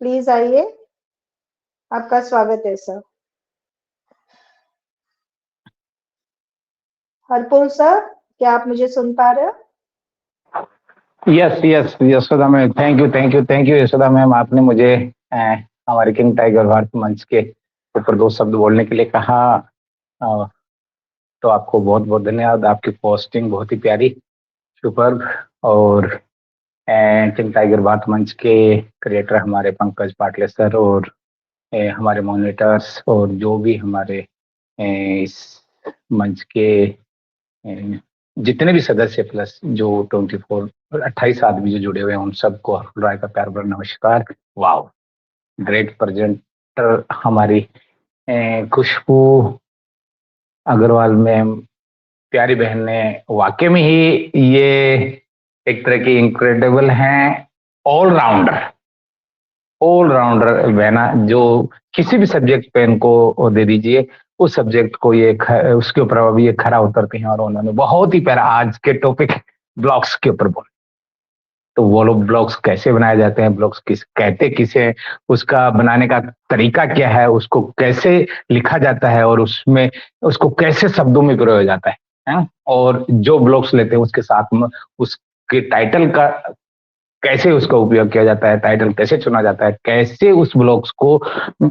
प्लीज आइए, आपका स्वागत है सर। हरपुल सर, क्या आप मुझे सुन पा रहे हो? Yes yes Yashoda ma'am, thank you Yashoda ma'am, आपने मुझे हमारे किंग टाइगर भारत मंच के ऊपर 2 शब्द बोलने के लिए कहा। अ, तो आपको बहुत बहुत धन्यवाद। आपकी पोस्टिंग बहुत ही प्यारी, सुपर्ब। और किंग टाइगर भारत मंच के क्रिएटर हमारे पंकज पाटले सर, और हमारे मॉनिटर्स, और जो भी हमारे इस मंच के जितने भी सदस्य, प्लस जो 28 आदमी जो जुड़े हुए हैं, उन सबको हरपुल राय का प्यार भरा नमस्कार। वाओ, ग्रेट प्रेजेंटर हमारी खुशबू अग्रवाल मैम, प्यारी बहन ने वाकई में ही ये एक तरह की इनक्रेडिबल हैं, ऑलराउंडर बहना, जो किसी भी सब्जेक्ट पे इनको दे दीजिए, उस सब्जेक्ट को ये उसके ऊपर अभी ये खरा उतरते हैं। और उन्होंने बहुत ही प्यारा आज के टॉपिक ब्लॉग्स के ऊपर बोला। तो वो लोग ब्लॉग्स कैसे बनाए जाते हैं, ब्लॉग्स कहते किसे, उसका बनाने का तरीका क्या है, उसको कैसे लिखा जाता है, और उसमें उसको कैसे शब्दों में पिरोया जाता है? और जो ब्लॉग्स लेते हैं उसके साथ में उसके टाइटल का कैसे उसका उपयोग किया जाता है, टाइटल कैसे चुना जाता है, कैसे उस ब्लॉग्स को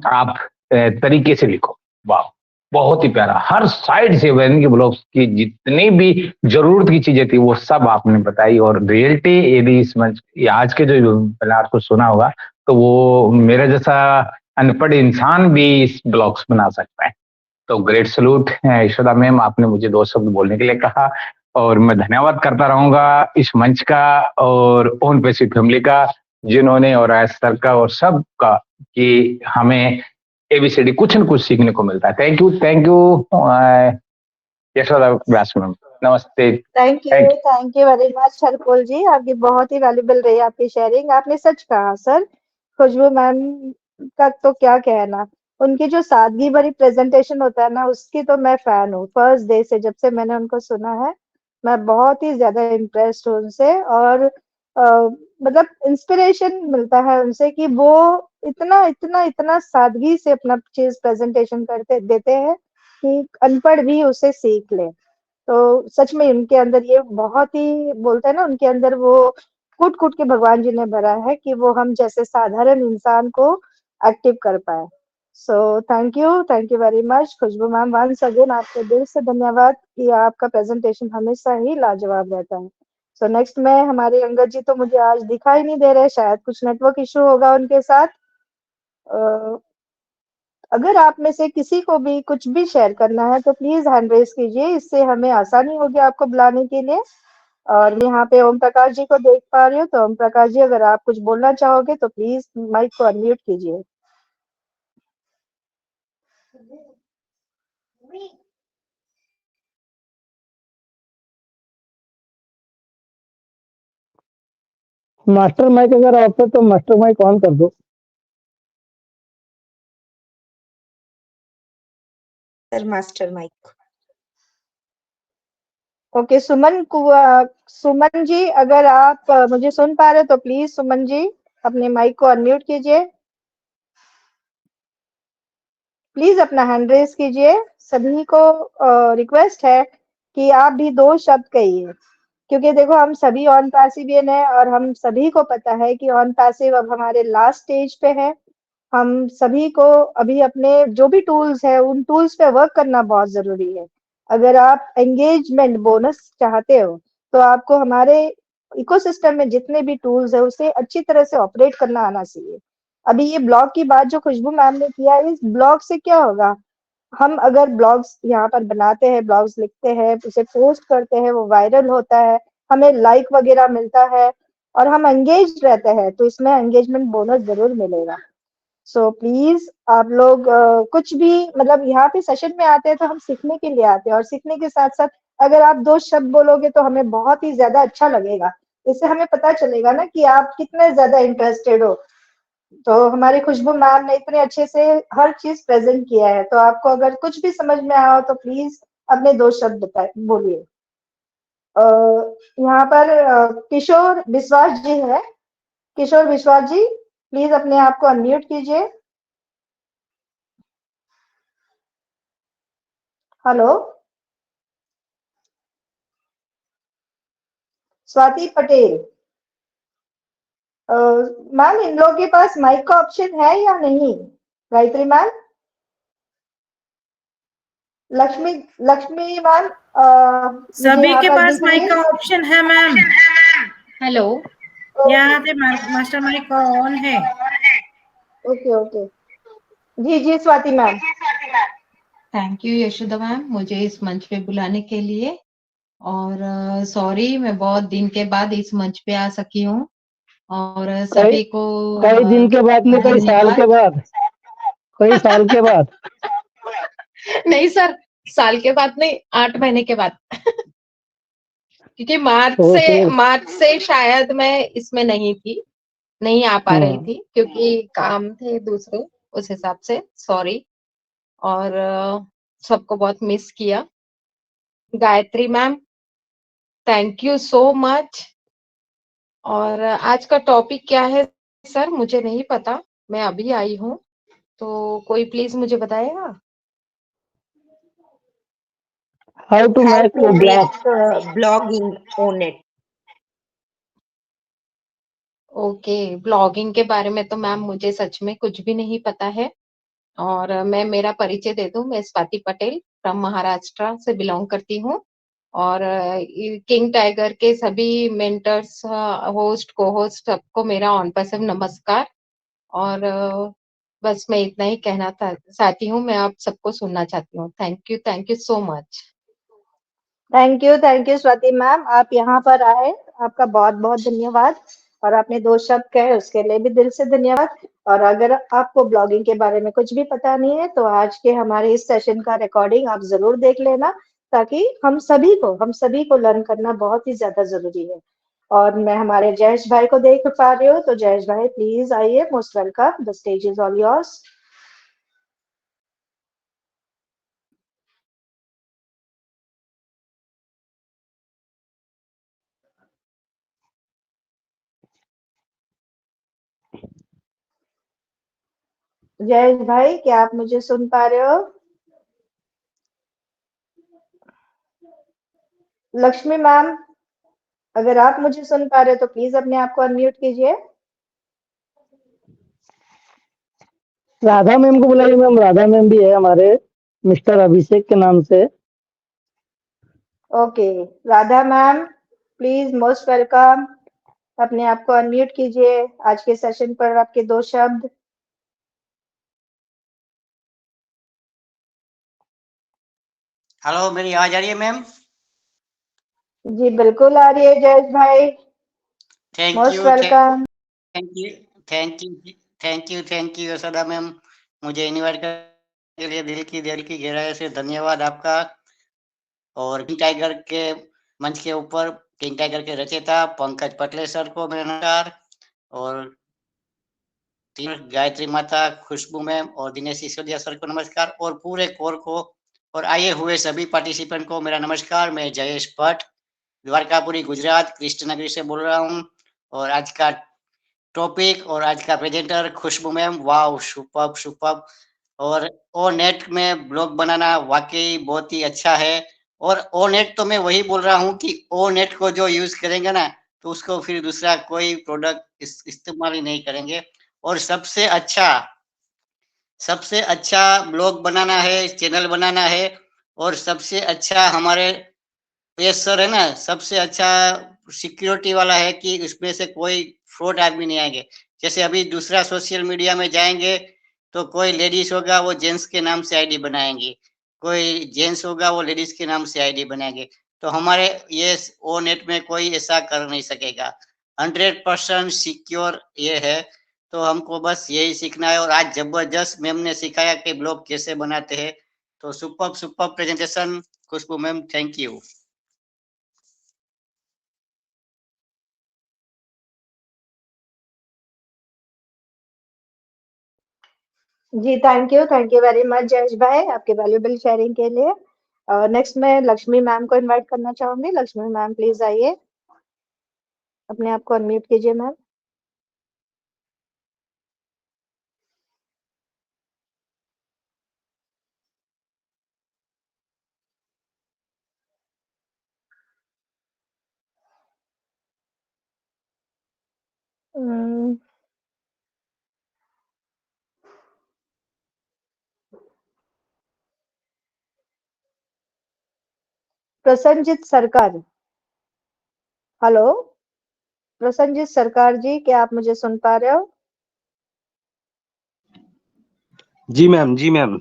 आप तरीके से लिखो। वाह, बहुत ही प्यारा। हर साइड से वेन के ब्लॉग्स की जितनी भी जरूरत की चीजें थी वो सब आपने बताई। और रियलिटी यदि इस मंच आज के जो वेबिनार को सुना होगा, तो वो मेरा जैसा अनपढ़ इंसान भी इस ब्लॉग्स बना सकता है। तो ग्रेट सलूट यशोदा मैम, आपने मुझे 2 शब्द बोलने के लिए कहा, और मैं धन्यवाद करता रहूंगा इस मंच का और ओन पैसी फैमिली का, जिन्होंने, और राज सर का, और सब का, कि हमें एबीसीडी कुछ न कुछ सीखने को मिलता है। Thank you Yashoda Vyas ma'am, नमस्ते। Thank you very much Harpul जी, आपकी बहुत ही वैल्यूबल रही आपकी शेयरिंग। आपने सच कहा सर, खुशबू मैम का तो क्या कहना, उनकी जो सादगी भरी प्रेजेंटेशन होता है ना, उसकी तो मैं फैन हूँ। फर्स्ट डे से जब से मैंने उनको सुना है, मैं बहुत ही ज्यादा इम्प्रेस्ड हूँ उनसे। और मतलब इंस्पिरेशन मिलता है उनसे कि वो इतना इतना इतना सादगी से अपना चीज प्रेजेंटेशन करते देते हैं कि अनपढ़ भी उसे सीख ले। तो सच में उनके अंदर ये बहुत ही, बोलते हैं ना, उनके अंदर वो कूट कूट के भगवान जी ने भरा है कि वो हम जैसे साधारण इंसान को एक्टिव कर पाए। So thank you very much Khushboo ma'am, once again आपके दिल से धन्यवाद कि आपका प्रेजेंटेशन हमेशा ही लाजवाब रहता है। सो नेक्स्ट में हमारे अंगद जी तो मुझे आज दिखाई नहीं दे रहे, शायद कुछ नेटवर्क इशू होगा उनके साथ। अगर आप में से किसी को भी कुछ भी शेयर करना है तो प्लीज हैंड रेज कीजिए, इससे हमें आसानी होगी आपको बुलाने के लिए। और मैं यहाँ पे ओम प्रकाश जी को देख पा रही हूँ, तो ओम प्रकाश जी अगर आप कुछ बोलना चाहोगे तो प्लीज माइक को अनम्यूट कीजिए। मास्टर माइक अगर ऑफ है तो मास्टर माइक ऑन कर दो। Sir master mic. Okay, Suman ji अगर आप मुझे सुन पा रहे हो तो प्लीज सुमन जी अपने माइक को अनम्यूट कीजिए, प्लीज अपना हैंड रेज कीजिए। सभी को रिक्वेस्ट है कि आप भी 2 शब्द कहिए, क्योंकि देखो हम सभी ऑन पैसिवियन है और हम सभी को पता है कि ऑन पैसिव अब हमारे लास्ट स्टेज पे है। हम सभी को अभी अपने जो भी टूल्स है उन टूल्स पे वर्क करना बहुत जरूरी है। अगर आप एंगेजमेंट बोनस चाहते हो तो आपको हमारे इकोसिस्टम में जितने भी टूल्स है उसे अच्छी तरह से ऑपरेट करना आना चाहिए। अभी ये ब्लॉग की बात जो खुशबू मैम ने किया है, इस ब्लॉग से क्या होगा, हम अगर ब्लॉग्स यहाँ पर बनाते हैं, ब्लॉग्स लिखते हैं, उसे पोस्ट करते हैं, वो वायरल होता है, हमें लाइक वगैरह मिलता है और हम एंगेज रहते हैं, तो इसमें एंगेजमेंट बोनस जरूर मिलेगा। सो प्लीज आप लोग कुछ भी मतलब यहाँ पे सेशन में आते हैं तो हम सीखने के लिए आते हैं, और सीखने के साथ साथ अगर आप 2 शब्द बोलोगे तो हमें बहुत ही ज्यादा अच्छा लगेगा। इससे हमें पता चलेगा ना कि आप कितने ज्यादा इंटरेस्टेड हो। तो हमारी खुशबू मैम ने इतने अच्छे से हर चीज प्रेजेंट किया है, तो आपको अगर कुछ भी समझ में आया हो तो प्लीज अपने 2 शब्द बोलिए। यहाँ पर किशोर विश्वास जी है। किशोर विश्वास जी, प्लीज अपने आप को अनम्यूट कीजिए। हेलो। स्वाति पटेल, मैम इन लोगों के पास माइक का ऑप्शन है या नहीं? गायत्री मैम, लक्ष्मी लक्ष्मी मैम, मुझे सभी यहाँ के पर पास दिख रही माइक का है। ऑप्शन है मैम। हेलो, यहाँ पे मास्टर माइक ऑन है। ओके ओके, जी जी Swati ma'am. Thank you Yashoda ma'am मुझे इस मंच पे बुलाने के लिए, और सॉरी मैं बहुत दिन के बाद इस मंच पे आ सकी हूँ, और सभी को कई दिन के बाद नहीं, कई साल के बाद, कई साल के बाद। नहीं सर, साल के बाद नहीं, 8 महीने के बाद क्योंकि मार्च से शायद मैं इसमें नहीं थी, नहीं आ पा रही थी क्योंकि काम थे दूसरे, उस हिसाब से सॉरी। और सबको बहुत मिस किया। Gayatri ma'am thank you so much. और आज का टॉपिक क्या है सर, मुझे नहीं पता, मैं अभी आई हूँ, तो कोई प्लीज मुझे बताएगा। How to make blogging on it. Okay, blogging के बारे में तो मैम मुझे सच में कुछ भी नहीं पता है। और मैं मेरा परिचय दे दूं, मैं स्वाति पटेल फ्रॉम महाराष्ट्र से बिलोंग करती हूँ। और किंग टाइगर के सभी मेंटर्स, होस्ट, को होस्ट सबको मेरा ऑन पर्सन नमस्कार। और बस मैं इतना ही कहना चाहती हूँ, मैं आप सबको सुनना चाहती हूँ। Thank you so much. Thank you Swati ma'am, आप यहाँ पर आए, आपका बहुत बहुत धन्यवाद। और आपने 2 शब्द कहे उसके लिए भी दिल से धन्यवाद। और अगर आपको ब्लॉगिंग के बारे में कुछ भी पता नहीं है तो आज के हमारे इस सेशन का रिकॉर्डिंग आप जरूर देख लेना, ताकि हम सभी को लर्न करना बहुत ही ज्यादा जरूरी है। और मैं हमारे जयेश भाई को देख पा रही हूँ, तो जयेश भाई प्लीज आइए, most welcome, the stage is all yours. Jayesh भाई, क्या आप मुझे सुन पा रहे हो? लक्ष्मी मैम, अगर आप मुझे सुन पा रहे हो तो प्लीज अपने आप को अनम्यूट कीजिए। राधा मैम को बुलाइए मैम, राधा मैम भी है हमारे मिस्टर अभिषेक के नाम से। Okay, Radha ma'am please, most welcome, अपने आप को अनम्यूट कीजिए। आज के सेशन पर आपके 2 शब्द। हेलो, मेरी आवाज आ रही है मैम? जी बिल्कुल आ रही है जयेश भाई, thank most you welcome. Thank you Yashoda ma'am, मुझे इनवाइट करने के लिए दिल की गहराई से धन्यवाद आपका। और किंग टाइगर के मंच के ऊपर किंग टाइगर के रचयिता पंकज पटले सर को मेरा नमस्कार, और गायत्री माता, खुशबू मैम और दिनेश सिसोदिया सर को नमस्कार, और पूरे कोर को और आए हुए सभी पार्टिसिपेंट को मेरा नमस्कार। मैं जयेश भट्ट, द्वारकापुरी, गुजरात, कृष्णनगरी से बोल रहा हूँ। और आज का टॉपिक और आज का प्रेजेंटर खुशबू मैम, वाव, सुपर्ब। और ओ नेट में ब्लॉग बनाना वाकई बहुत ही अच्छा है। और ओ नेट तो मैं वही बोल रहा हूँ कि ओ नेट को जो यूज करेंगे ना, तो उसको फिर दूसरा कोई प्रोडक्ट इस्तेमाल ही नहीं करेंगे। और सबसे अच्छा ब्लॉग बनाना है, चैनल बनाना है, और सबसे अच्छा हमारे पेश सर है ना, सबसे अच्छा सिक्योरिटी वाला है कि उसमें से कोई फ्रॉड आदमी नहीं आएंगे। जैसे अभी दूसरा सोशल मीडिया में जाएंगे तो कोई लेडीज होगा वो जेंट्स के नाम से आईडी बनाएंगे, कोई जेंट्स होगा वो लेडीज के नाम से आईडी बनाएंगे। तो हमारे ये ओ नेट में कोई ऐसा कर नहीं सकेगा। 100% सिक्योर ये है। तो हमको बस यही सीखना है। और आज जबरदस्त मैम ने सिखाया कि ब्लॉग कैसे बनाते हैं। तो super presentation Khushboo ma'am, thank you. जी thank you very much Jayesh भाई आपके वैल्यूएबल शेयरिंग के लिए। नेक्स्ट मैं लक्ष्मी मैम को इनवाइट करना चाहूंगी। लक्ष्मी मैम प्लीज आइए, अपने आप को अनम्यूट कीजिए मैम। प्रसन्नजीत सरकार, हेलो प्रसन्नजीत सरकार जी, क्या आप मुझे सुन पा रहे हो? जी मैम, जी मैम,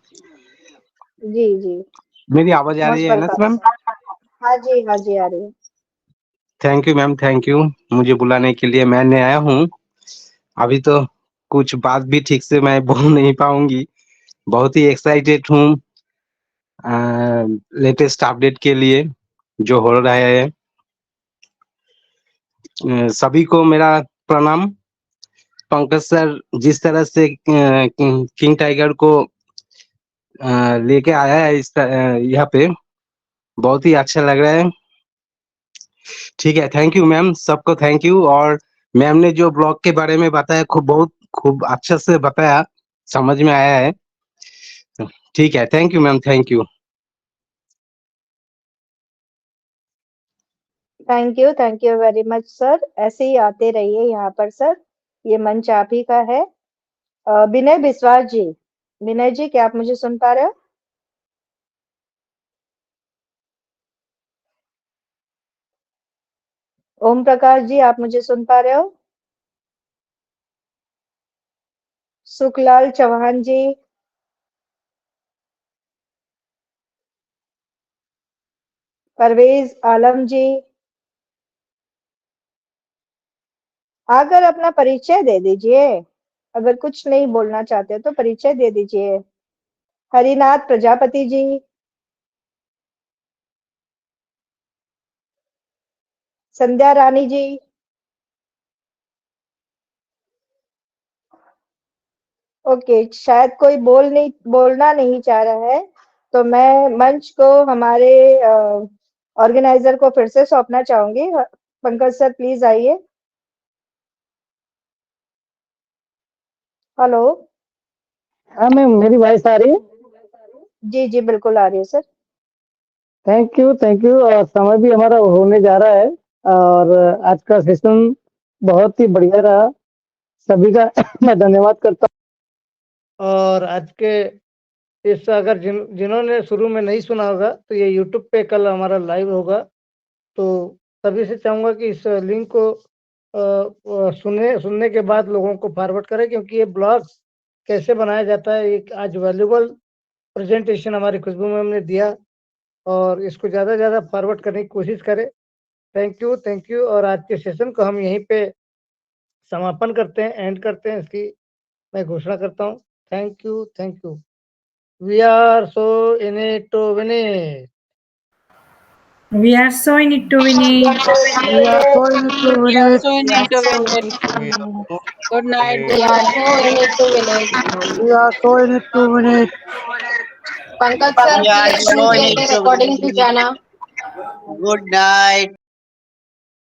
जी जी मेरी आवाज आ रही मोस्ट है ना वेलकम। मैम? हाँ जी आ रही है। Thank you ma'am, thank you मुझे बुलाने के लिए। मैं नया हूँ, अभी तो कुछ बात भी ठीक से मैं बोल नहीं पाऊंगी। बहुत ही एक्साइटेड हूँ लेटेस्ट अपडेट के लिए जो हो रहा है। सभी को मेरा प्रणाम। पंकज सर जिस तरह से किंग टाइगर को लेके आया है यहाँ पे, बहुत ही अच्छा लग रहा है। ठीक है, थैंक यू मैम, सबको थैंक यू। और मैम ने जो ब्लॉग के बारे में बताया, बहुत खूब अच्छे से बताया, समझ में आया है। ठीक है, thank you ma'am, thank you. Thank you very much sir. ऐसे ही आते रहिए यहाँ पर सर, ये मंच आप ही का है। विनय बिस्वास जी, विनय जी क्या आप मुझे सुन पा रहे हो? ओम प्रकाश जी आप मुझे सुन पा रहे हो? सुखलाल चौहान जी, परवेज आलम जी, आकर अपना परिचय दे दीजिए। अगर कुछ नहीं बोलना चाहते तो परिचय दे दीजिए। हरिनाथ प्रजापति जी, संध्या रानी जी, ओके शायद कोई बोलना नहीं चाह रहा है, तो मैं मंच को हमारे ऑर्गेनाइजर को फिर से सौंपना चाहूंगी। पंकज सर प्लीज आइए। हेलो। हाँ मैम, मेरी वॉइस आ रही है? जी बिल्कुल आ रही है सर। Thank you. और समय भी हमारा होने जा रहा है, और आज का सेशन बहुत ही बढ़िया रहा। सभी का मैं धन्यवाद करता हूँ। और आज के इस अगर जिन्होंने शुरू में नहीं सुना होगा, तो ये यूट्यूब पे कल हमारा लाइव होगा, तो सभी से चाहूंगा कि इस लिंक को सुनने के बाद लोगों को फॉरवर्ड करें, क्योंकि ये ब्लॉग कैसे बनाया जाता है, एक आज वैल्यूबल प्रेजेंटेशन हमारी खुशबू मैम ने दिया, और इसको ज़्यादा से ज़्यादा फॉरवर्ड करने की कोशिश करें। Thank you. और आज के सेशन को हम यहीं पे समापन करते हैं, एंड करते हैं, इसकी मैं घोषणा करता हूँ। Thank you. We are so in it to win it. We are so in it to win it. We are so in it to win it. Good night. We are so in it to win it. We are so in it to win it. Pankaj sir We are please so use in it to recording win पे it. जाना। Good night.